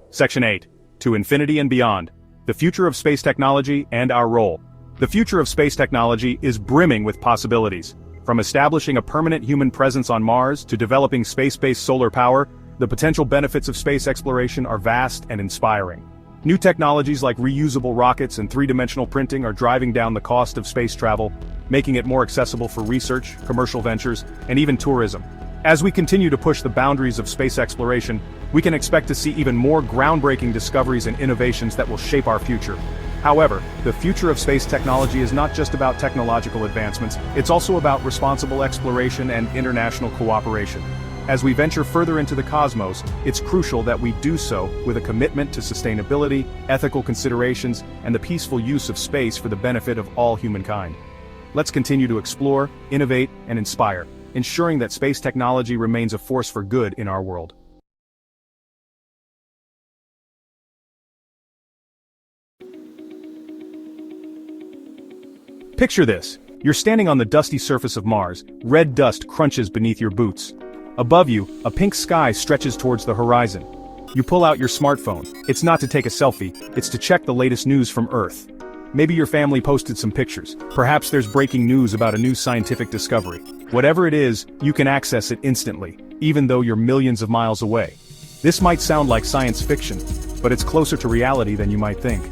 Section 8. To Infinity and Beyond. The future of space technology and our role. The future of space technology is brimming with possibilities. From establishing a permanent human presence on Mars to developing space-based solar power, the potential benefits of space exploration are vast and inspiring. New technologies like reusable rockets and three-dimensional printing are driving down the cost of space travel, making it more accessible for research, commercial ventures, and even tourism. As we continue to push the boundaries of space exploration, we can expect to see even more groundbreaking discoveries and innovations that will shape our future. However, the future of space technology is not just about technological advancements, it's also about responsible exploration and international cooperation. As we venture further into the cosmos, it's crucial that we do so with a commitment to sustainability, ethical considerations, and the peaceful use of space for the benefit of all humankind. Let's continue to explore, innovate, and inspire, ensuring that space technology remains a force for good in our world. Picture this. You're standing on the dusty surface of Mars, red dust crunches beneath your boots. Above you, a pink sky stretches towards the horizon. You pull out your smartphone. It's not to take a selfie, it's to check the latest news from Earth. Maybe your family posted some pictures. Perhaps there's breaking news about a new scientific discovery. Whatever it is, you can access it instantly, even though you're millions of miles away. This might sound like science fiction, but it's closer to reality than you might think.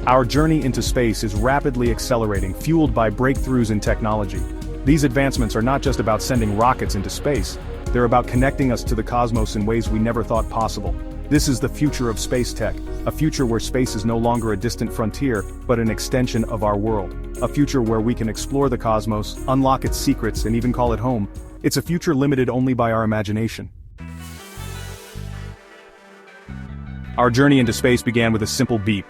Our journey into space is rapidly accelerating, fueled by breakthroughs in technology. These advancements are not just about sending rockets into space, they're about connecting us to the cosmos in ways we never thought possible. This is the future of space tech, a future where space is no longer a distant frontier, but an extension of our world. A future where we can explore the cosmos, unlock its secrets, and even call it home. It's a future limited only by our imagination. Our journey into space began with a simple beep.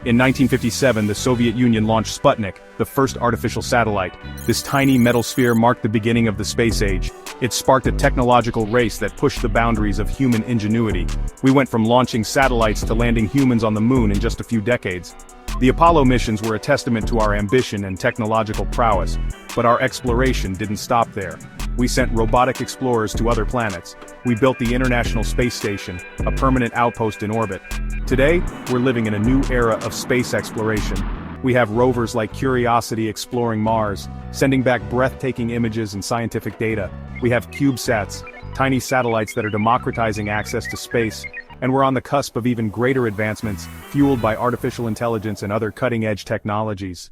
In 1957, the Soviet Union launched Sputnik, the first artificial satellite. This tiny metal sphere marked the beginning of the space age. It sparked a technological race that pushed the boundaries of human ingenuity. We went from launching satellites to landing humans on the moon in just a few decades. The Apollo missions were a testament to our ambition and technological prowess, but our exploration didn't stop there. We sent robotic explorers to other planets. We built the International Space Station, a permanent outpost in orbit. Today, we're living in a new era of space exploration. We have rovers like Curiosity exploring Mars, sending back breathtaking images and scientific data. We have CubeSats, tiny satellites that are democratizing access to space, and we're on the cusp of even greater advancements, fueled by artificial intelligence and other cutting-edge technologies.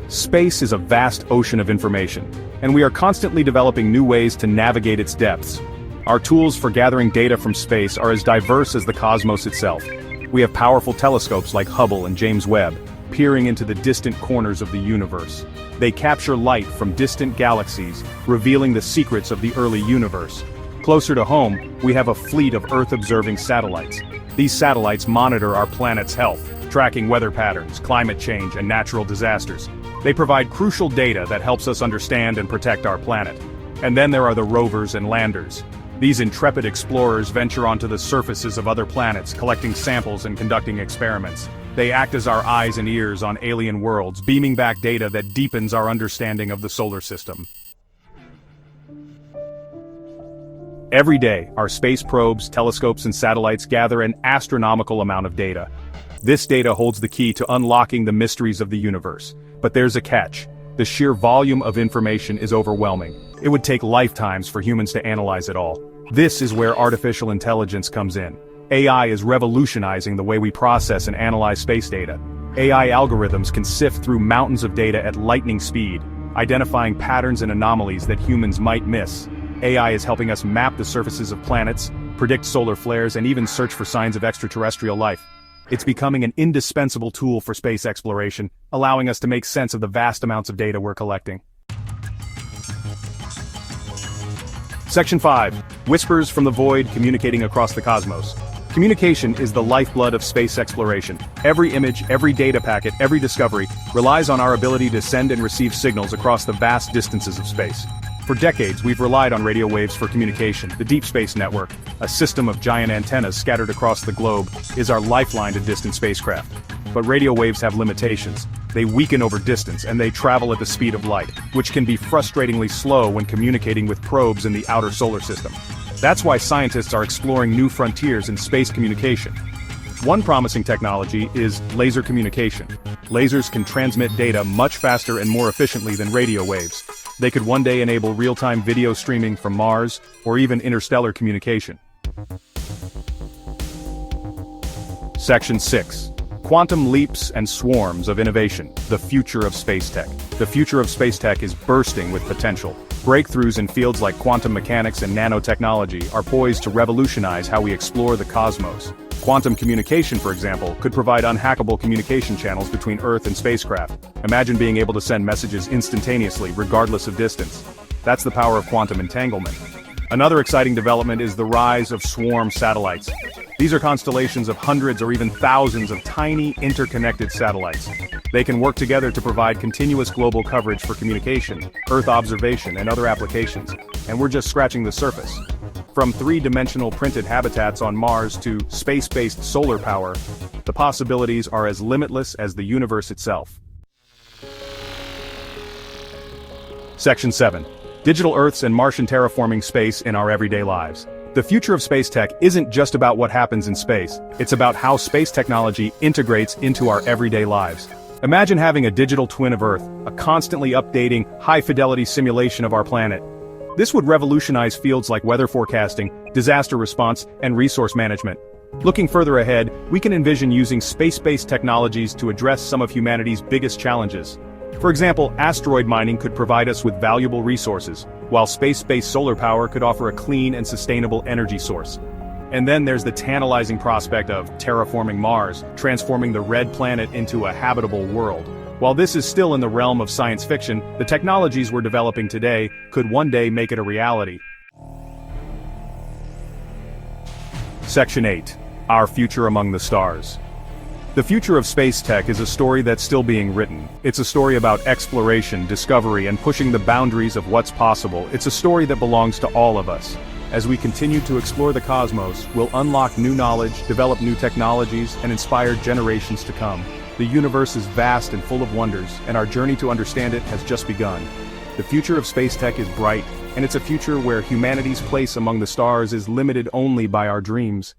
Space is a vast ocean of information, and we are constantly developing new ways to navigate its depths. Our tools for gathering data from space are as diverse as the cosmos itself. We have powerful telescopes like Hubble and James Webb, peering into the distant corners of the universe. They capture light from distant galaxies, revealing the secrets of the early universe. Closer to home, we have a fleet of Earth-observing satellites. These satellites monitor our planet's health, tracking weather patterns, climate change, and natural disasters. They provide crucial data that helps us understand and protect our planet. And then there are the rovers and landers. These intrepid explorers venture onto the surfaces of other planets, collecting samples and conducting experiments. They act as our eyes and ears on alien worlds, beaming back data that deepens our understanding of the solar system. Every day, our space probes, telescopes, and satellites gather an astronomical amount of data. This data holds the key to unlocking the mysteries of the universe. But there's a catch. The sheer volume of information is overwhelming. It would take lifetimes for humans to analyze it all. This is where artificial intelligence comes in. AI is revolutionizing the way we process and analyze space data. AI algorithms can sift through mountains of data at lightning speed, identifying patterns and anomalies that humans might miss. AI is helping us map the surfaces of planets, predict solar flares, and even search for signs of extraterrestrial life. It's becoming an indispensable tool for space exploration, allowing us to make sense of the vast amounts of data we're collecting. Section 5. Whispers from the void communicating across the cosmos. Communication is the lifeblood of space exploration. Every image, every data packet, every discovery relies on our ability to send and receive signals across the vast distances of space. For decades, we've relied on radio waves for communication. The Deep Space Network, a system of giant antennas scattered across the globe, is our lifeline to distant spacecraft. But radio waves have limitations. They weaken over distance, and they travel at the speed of light, which can be frustratingly slow when communicating with probes in the outer solar system. That's why scientists are exploring new frontiers in space communication. One promising technology is laser communication. Lasers can transmit data much faster and more efficiently than radio waves. They could one day enable real-time video streaming from Mars, or even interstellar communication. Section 6. Quantum leaps and swarms of innovation, the future of space tech. The future of space tech is bursting with potential. Breakthroughs in fields like quantum mechanics and nanotechnology are poised to revolutionize how we explore the cosmos. Quantum communication, for example, could provide unhackable communication channels between Earth and spacecraft. Imagine being able to send messages instantaneously, regardless of distance. That's the power of quantum entanglement. Another exciting development is the rise of swarm satellites. These are constellations of hundreds or even thousands of tiny, interconnected satellites. They can work together to provide continuous global coverage for communication, Earth observation, and other applications. And we're just scratching the surface. From three-dimensional printed habitats on Mars to space-based solar power, the possibilities are as limitless as the universe itself. Section 7. Digital Earths and Martian terraforming space in our everyday lives. The future of space tech isn't just about what happens in space, it's about how space technology integrates into our everyday lives. Imagine having a digital twin of Earth, a constantly updating, high-fidelity simulation of our planet. This would revolutionize fields like weather forecasting, disaster response, and resource management. Looking further ahead, we can envision using space-based technologies to address some of humanity's biggest challenges. For example, asteroid mining could provide us with valuable resources, while space-based solar power could offer a clean and sustainable energy source. And then there's the tantalizing prospect of terraforming Mars, transforming the red planet into a habitable world. While this is still in the realm of science fiction, the technologies we're developing today could one day make it a reality. Section 8. Our future among the stars. The future of space tech is a story that's still being written. It's a story about exploration, discovery, and pushing the boundaries of what's possible. It's a story that belongs to all of us. As we continue to explore the cosmos, we'll unlock new knowledge, develop new technologies, and inspire generations to come. The universe is vast and full of wonders, and our journey to understand it has just begun. The future of space tech is bright, and it's a future where humanity's place among the stars is limited only by our dreams.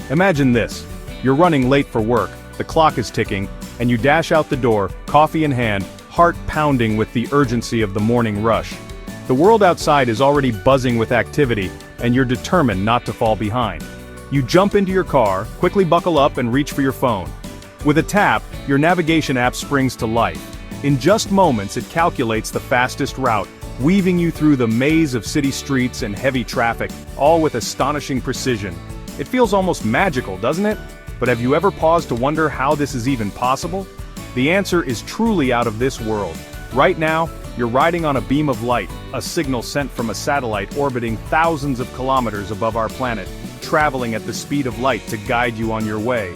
Imagine this. You're running late for work, the clock is ticking, and you dash out the door, coffee in hand, heart pounding with the urgency of the morning rush. The world outside is already buzzing with activity, and you're determined not to fall behind. You jump into your car, quickly buckle up and reach for your phone. With a tap, your navigation app springs to life. In just moments, it calculates the fastest route, weaving you through the maze of city streets and heavy traffic, all with astonishing precision. It feels almost magical, doesn't it? But have you ever paused to wonder how this is even possible? The answer is truly out of this world. Right now, you're riding on a beam of light, a signal sent from a satellite orbiting thousands of kilometers above our planet, traveling at the speed of light to guide you on your way.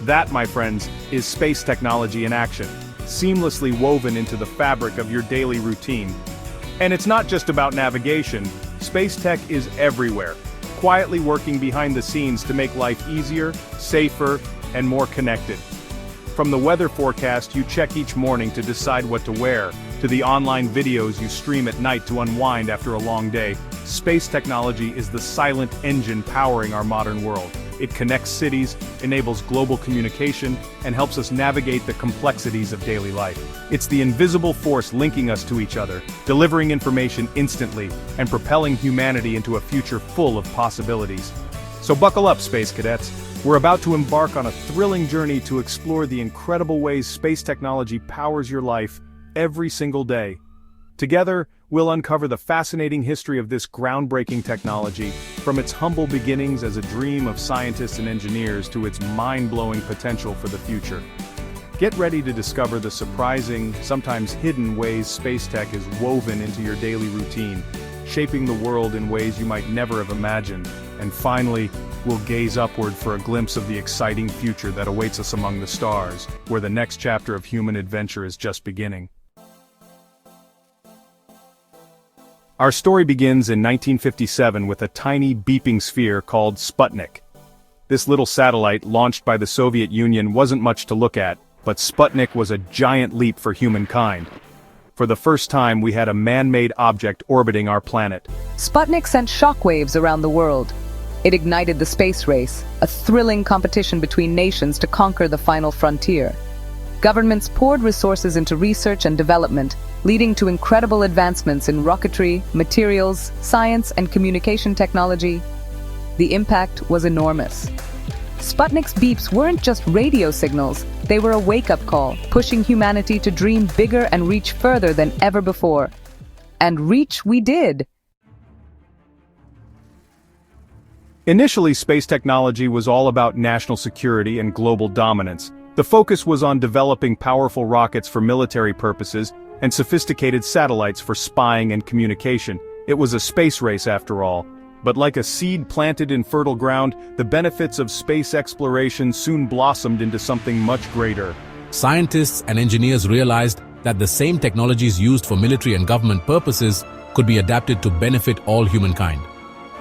That, my friends, is space technology in action, seamlessly woven into the fabric of your daily routine. And it's not just about navigation. Space tech is everywhere, quietly working behind the scenes to make life easier, safer, and more connected. From the weather forecast you check each morning to decide what to wear, to the online videos you stream at night to unwind after a long day, space technology is the silent engine powering our modern world. It connects cities, enables global communication, and helps us navigate the complexities of daily life. It's the invisible force linking us to each other, delivering information instantly, and propelling humanity into a future full of possibilities. So buckle up, space cadets. We're about to embark on a thrilling journey to explore the incredible ways space technology powers your life every single day. Together, we'll uncover the fascinating history of this groundbreaking technology, from its humble beginnings as a dream of scientists and engineers to its mind-blowing potential for the future. Get ready to discover the surprising, sometimes hidden ways space tech is woven into your daily routine, shaping the world in ways you might never have imagined. And finally, we'll gaze upward for a glimpse of the exciting future that awaits us among the stars, where the next chapter of human adventure is just beginning. Our story begins in 1957 with a tiny beeping sphere called Sputnik. This little satellite, launched by the Soviet Union, wasn't much to look at, but Sputnik was a giant leap for humankind. For the first time, we had a man-made object orbiting our planet. Sputnik sent shockwaves around the world. It ignited the space race, a thrilling competition between nations to conquer the final frontier. Governments poured resources into research and development, leading to incredible advancements in rocketry, materials, science, and communication technology. The impact was enormous. Sputnik's beeps weren't just radio signals, they were a wake-up call, pushing humanity to dream bigger and reach further than ever before. And reach we did! Initially, space technology was all about national security and global dominance. The focus was on developing powerful rockets for military purposes and sophisticated satellites for spying and communication. It was a space race after all. But like a seed planted in fertile ground, the benefits of space exploration soon blossomed into something much greater. scientists and engineers realized that the same technologies used for military and government purposes could be adapted to benefit all humankind.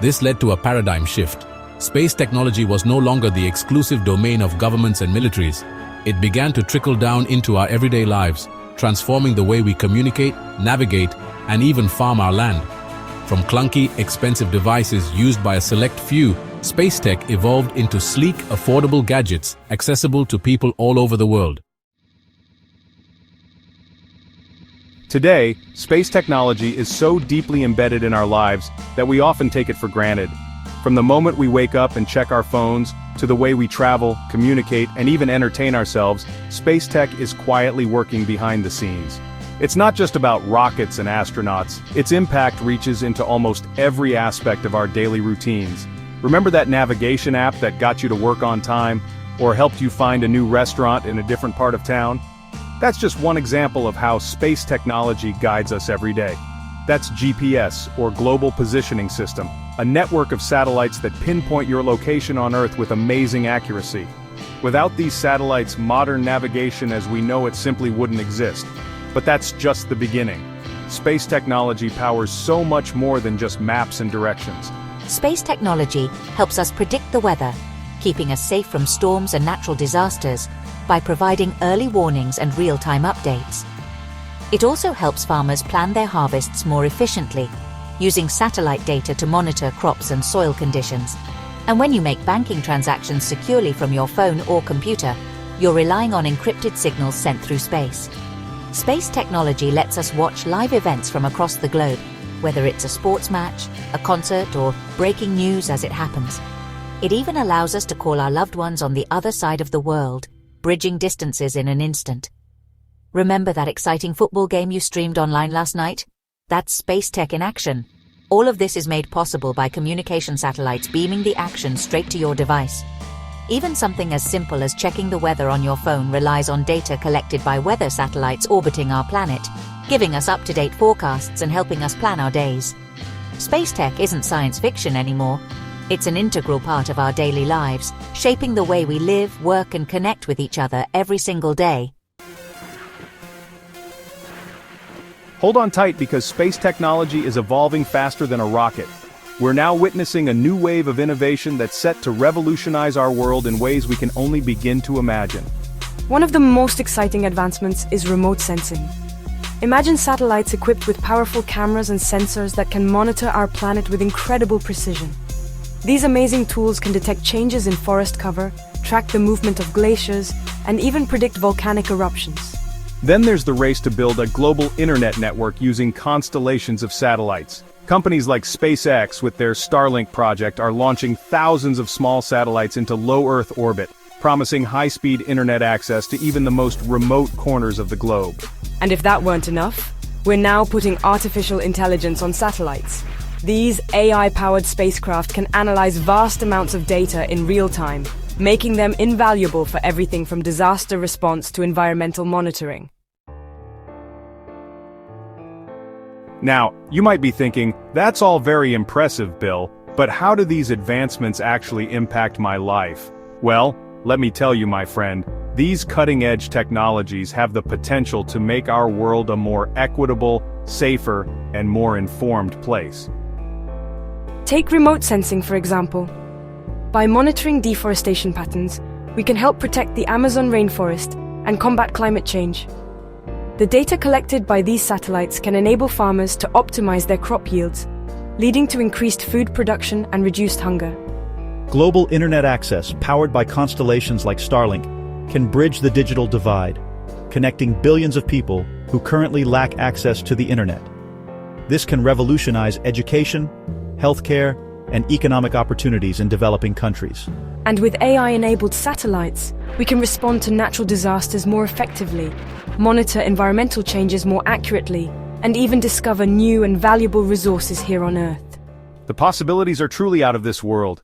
This led to a paradigm shift. Space technology was no longer the exclusive domain of governments and militaries. It began to trickle down into our everyday lives, transforming the way we communicate, navigate, and even farm our land. From clunky, expensive devices used by a select few, space tech evolved into sleek, affordable gadgets accessible to people all over the world. Today, space technology is so deeply embedded in our lives that we often take it for granted. From the moment we wake up and check our phones, to the way we travel, communicate, and even entertain ourselves, space tech is quietly working behind the scenes. It's not just about rockets and astronauts, its impact reaches into almost every aspect of our daily routines. Remember that navigation app that got you to work on time, or helped you find a new restaurant in a different part of town? That's just one example of how space technology guides us every day. That's GPS, or Global Positioning System, a network of satellites that pinpoint your location on Earth with amazing accuracy. Without these satellites, modern navigation as we know it simply wouldn't exist. But that's just the beginning. Space technology powers so much more than just maps and directions. Space technology helps us predict the weather, keeping us safe from storms and natural disasters by providing early warnings and real-time updates. It also helps farmers plan their harvests more efficiently, using satellite data to monitor crops and soil conditions. And when you make banking transactions securely from your phone or computer, you're relying on encrypted signals sent through space. Space technology lets us watch live events from across the globe, whether it's a sports match, a concert, or breaking news as it happens. It even allows us to call our loved ones on the other side of the world, bridging distances in an instant. Remember that exciting football game you streamed online last night? That's space tech in action. All of this is made possible by communication satellites beaming the action straight to your device. Even something as simple as checking the weather on your phone relies on data collected by weather satellites orbiting our planet, giving us up-to-date forecasts and helping us plan our days. Space tech isn't science fiction anymore. It's an integral part of our daily lives, shaping the way we live, work, and connect with each other every single day. Hold on tight because space technology is evolving faster than a rocket. We're now witnessing a new wave of innovation that's set to revolutionize our world in ways we can only begin to imagine. One of the most exciting advancements is remote sensing. Imagine satellites equipped with powerful cameras and sensors that can monitor our planet with incredible precision. These amazing tools can detect changes in forest cover, track the movement of glaciers, and even predict volcanic eruptions. Then there's the race to build a global internet network using constellations of satellites. Companies like SpaceX with their Starlink project are launching thousands of small satellites into low Earth orbit, promising high-speed internet access to even the most remote corners of the globe. And if that weren't enough, we're now putting artificial intelligence on satellites. These AI-powered spacecraft can analyze vast amounts of data in real time, making them invaluable for everything from disaster response to environmental monitoring. Now, you might be thinking, that's all very impressive, Bill, but how do these advancements actually impact my life? Well, let me tell you, my friend, these cutting-edge technologies have the potential to make our world a more equitable, safer, and more informed place. Take remote sensing, for example. By monitoring deforestation patterns, we can help protect the Amazon rainforest and combat climate change. The data collected by these satellites can enable farmers to optimize their crop yields, leading to increased food production and reduced hunger. Global internet access, powered by constellations like Starlink, can bridge the digital divide, connecting billions of people who currently lack access to the internet. This can revolutionize education, healthcare, and economic opportunities in developing countries. And with AI-enabled satellites, we can respond to natural disasters more effectively, monitor environmental changes more accurately, and even discover new and valuable resources here on Earth. The possibilities are truly out of this world.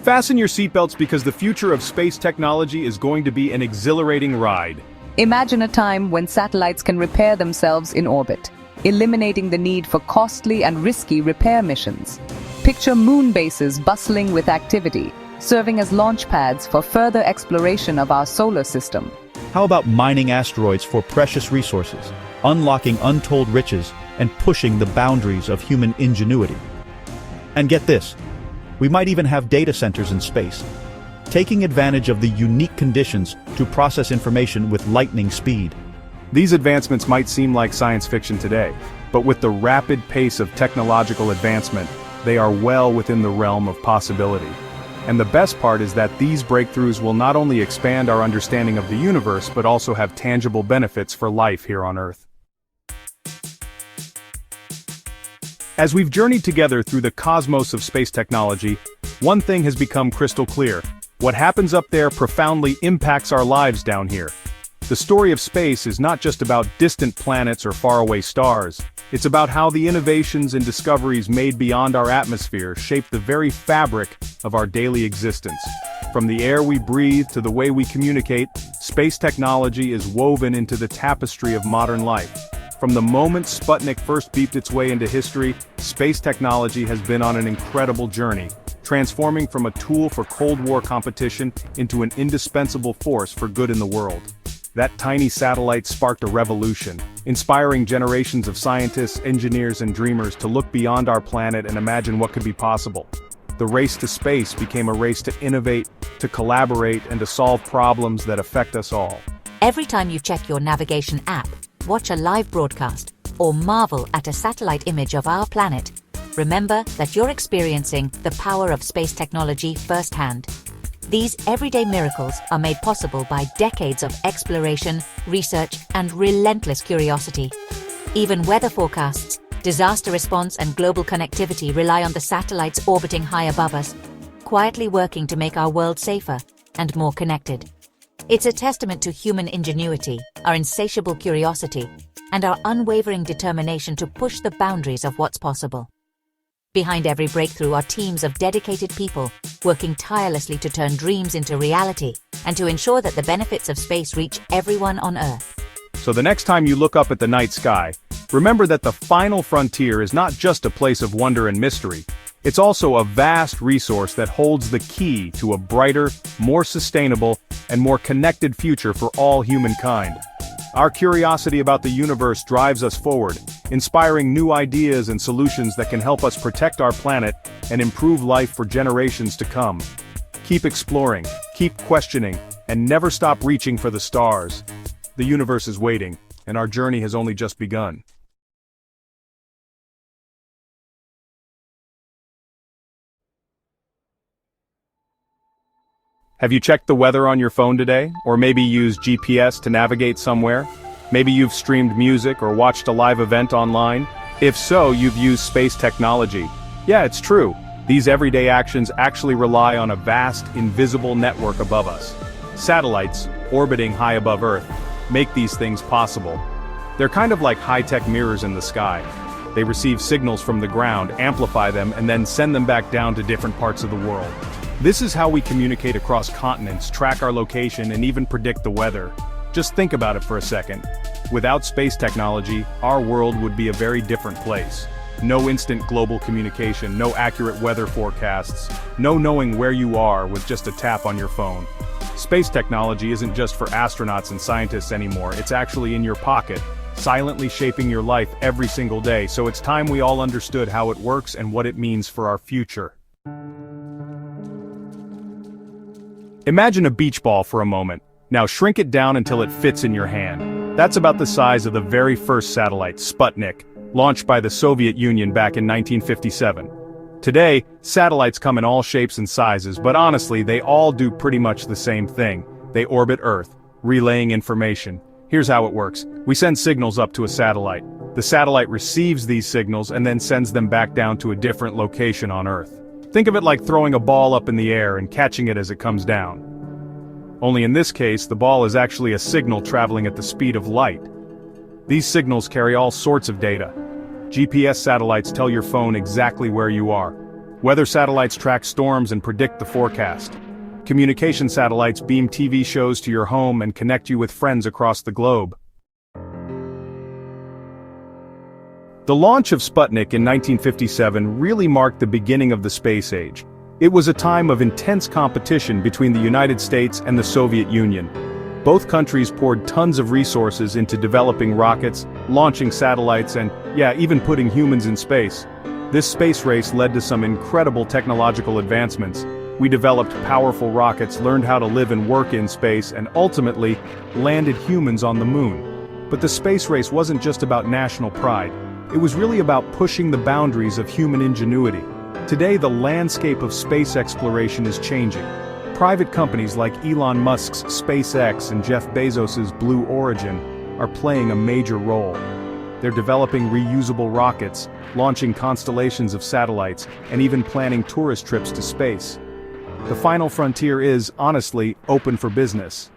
Fasten your seatbelts because the future of space technology is going to be an exhilarating ride. Imagine a time when satellites can repair themselves in orbit, eliminating the need for costly and risky repair missions. Picture moon bases bustling with activity, serving as launch pads for further exploration of our solar system. How about mining asteroids for precious resources, unlocking untold riches, and pushing the boundaries of human ingenuity? And get this, we might even have data centers in space, taking advantage of the unique conditions to process information with lightning speed. These advancements might seem like science fiction today, but with the rapid pace of technological advancement, they are well within the realm of possibility. And the best part is that these breakthroughs will not only expand our understanding of the universe but also have tangible benefits for life here on Earth. As we've journeyed together through the cosmos of space technology, one thing has become crystal clear. What happens up there profoundly impacts our lives down here. The story of space is not just about distant planets or faraway stars. It's about how the innovations and discoveries made beyond our atmosphere shape the very fabric of our daily existence. From the air we breathe to the way we communicate, space technology is woven into the tapestry of modern life. From the moment Sputnik first beeped its way into history, space technology has been on an incredible journey, transforming from a tool for Cold War competition into an indispensable force for good in the world. That tiny satellite sparked a revolution, inspiring generations of scientists, engineers, and dreamers to look beyond our planet and imagine what could be possible. The race to space became a race to innovate, to collaborate, and to solve problems that affect us all. Every time you check your navigation app, watch a live broadcast, or marvel at a satellite image of our planet, remember that you're experiencing the power of space technology firsthand. These everyday miracles are made possible by decades of exploration, research, and relentless curiosity. Even weather forecasts, disaster response, and global connectivity rely on the satellites orbiting high above us, quietly working to make our world safer and more connected. It's a testament to human ingenuity, our insatiable curiosity, and our unwavering determination to push the boundaries of what's possible. Behind every breakthrough are teams of dedicated people, working tirelessly to turn dreams into reality, and to ensure that the benefits of space reach everyone on Earth. So the next time you look up at the night sky, remember that the final frontier is not just a place of wonder and mystery. It's also a vast resource that holds the key to a brighter, more sustainable, and more connected future for all humankind. Our curiosity about the universe drives us forward, inspiring new ideas and solutions that can help us protect our planet and improve life for generations to come. Keep exploring, keep questioning, and never stop reaching for the stars. The universe is waiting, and our journey has only just begun. Have you checked the weather on your phone today? Or maybe used GPS to navigate somewhere? Maybe you've streamed music or watched a live event online? If so, you've used space technology. Yeah, it's true. These everyday actions actually rely on a vast, invisible network above us. Satellites, orbiting high above Earth, make these things possible. They're kind of like high-tech mirrors in the sky. They receive signals from the ground, amplify them, and then send them back down to different parts of the world. This is how we communicate across continents, track our location, and even predict the weather. Just think about it for a second. Without space technology, our world would be a very different place. No instant global communication, no accurate weather forecasts, no knowing where you are with just a tap on your phone. Space technology isn't just for astronauts and scientists anymore, it's actually in your pocket, silently shaping your life every single day, so it's time we all understood how it works and what it means for our future. Imagine a beach ball for a moment. Now shrink it down until it fits in your hand. That's about the size of the very first satellite, Sputnik, launched by the Soviet Union back in 1957. Today, satellites come in all shapes and sizes, but honestly, they all do pretty much the same thing. They orbit Earth, relaying information. Here's how it works. We send signals up to a satellite. The satellite receives these signals and then sends them back down to a different location on Earth. Think of it like throwing a ball up in the air and catching it as it comes down. Only in this case, the ball is actually a signal traveling at the speed of light. These signals carry all sorts of data. GPS satellites tell your phone exactly where you are. Weather satellites track storms and predict the forecast. Communication satellites beam TV shows to your home and connect you with friends across the globe. The launch of Sputnik in 1957 really marked the beginning of the space age. It was a time of intense competition between the United States and the Soviet Union. Both countries poured tons of resources into developing rockets, launching satellites, and, even putting humans in space. This space race led to some incredible technological advancements. We developed powerful rockets, learned how to live and work in space, and ultimately, landed humans on the moon. But the space race wasn't just about national pride. It was really about pushing the boundaries of human ingenuity. Today, the landscape of space exploration is changing. Private companies like Elon Musk's SpaceX and Jeff Bezos's Blue Origin are playing a major role. They're developing reusable rockets, launching constellations of satellites, and even planning tourist trips to space. The final frontier is, honestly, open for business.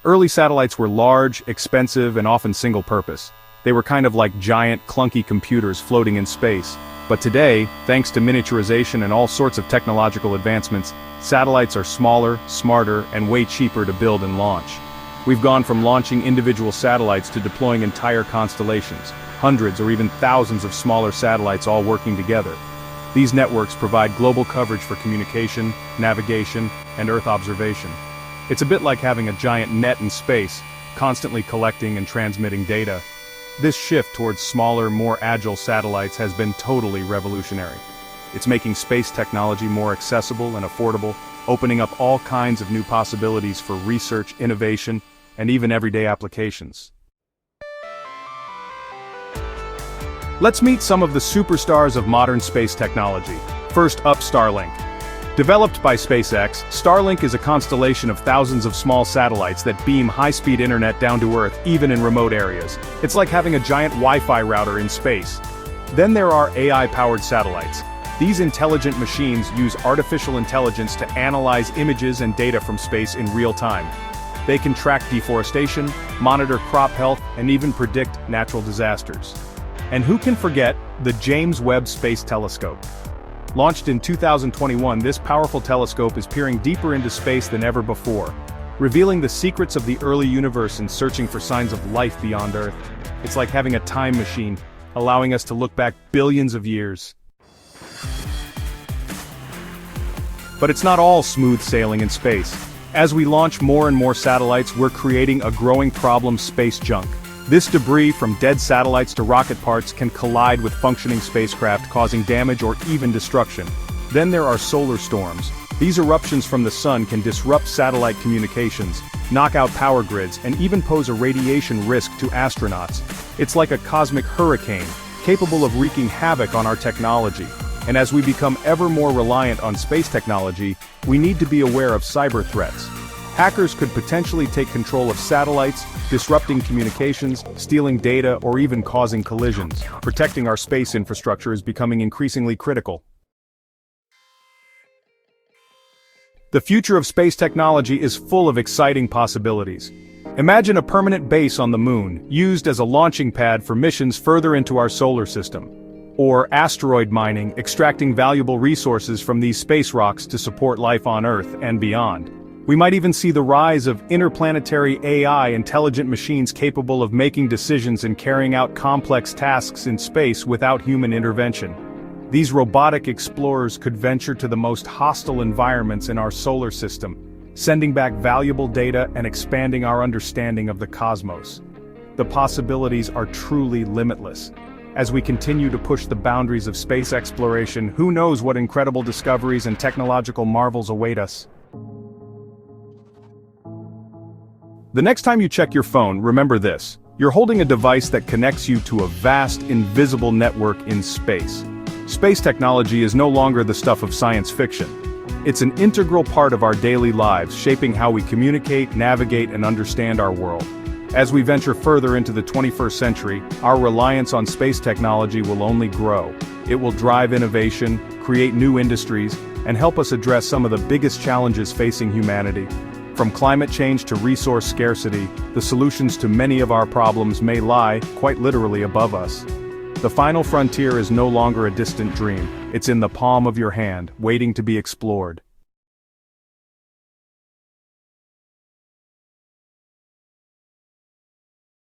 Early satellites were large, expensive, and often single-purpose. They were kind of like giant, clunky computers floating in space. But today, thanks to miniaturization and all sorts of technological advancements, satellites are smaller, smarter, and way cheaper to build and launch. We've gone from launching individual satellites to deploying entire constellations, hundreds or even thousands of smaller satellites all working together. These networks provide global coverage for communication, navigation, and Earth observation. It's a bit like having a giant net in space, constantly collecting and transmitting data. This shift towards smaller, more agile satellites has been totally revolutionary. It's making space technology more accessible and affordable, opening up all kinds of new possibilities for research, innovation, and even everyday applications. Let's meet some of the superstars of modern space technology. First up, Starlink. Developed by SpaceX, Starlink is a constellation of thousands of small satellites that beam high-speed internet down to Earth, even in remote areas. It's like having a giant Wi-Fi router in space. Then there are AI-powered satellites. These intelligent machines use artificial intelligence to analyze images and data from space in real time. They can track deforestation, monitor crop health, and even predict natural disasters. And who can forget the James Webb Space Telescope? Launched in 2021, this powerful telescope is peering deeper into space than ever before, revealing the secrets of the early universe and searching for signs of life beyond Earth. It's like having a time machine, allowing us to look back billions of years. But it's not all smooth sailing in space. As we launch more and more satellites, we're creating a growing problem: space junk. This debris, from dead satellites to rocket parts, can collide with functioning spacecraft, causing damage or even destruction. Then there are solar storms. These eruptions from the sun can disrupt satellite communications, knock out power grids, and even pose a radiation risk to astronauts. It's like a cosmic hurricane, capable of wreaking havoc on our technology. And as we become ever more reliant on space technology, we need to be aware of cyber threats. Hackers could potentially take control of satellites, disrupting communications, stealing data, or even causing collisions. Protecting our space infrastructure is becoming increasingly critical. The future of space technology is full of exciting possibilities. Imagine a permanent base on the moon, used as a launching pad for missions further into our solar system. Or asteroid mining, extracting valuable resources from these space rocks to support life on Earth and beyond. We might even see the rise of interplanetary AI, intelligent machines capable of making decisions and carrying out complex tasks in space without human intervention. These robotic explorers could venture to the most hostile environments in our solar system, sending back valuable data and expanding our understanding of the cosmos. The possibilities are truly limitless. As we continue to push the boundaries of space exploration, who knows what incredible discoveries and technological marvels await us. The next time you check your phone, remember this: you're holding a device that connects you to a vast, invisible network in space. Space technology is no longer the stuff of science fiction. It's an integral part of our daily lives, shaping how we communicate, navigate, and understand our world. As we venture further into the 21st century, our reliance on space technology will only grow. It will drive innovation, create new industries, and help us address some of the biggest challenges facing humanity. From climate change to resource scarcity, the solutions to many of our problems may lie, quite literally, above us. The final frontier is no longer a distant dream. It's in the palm of your hand, waiting to be explored.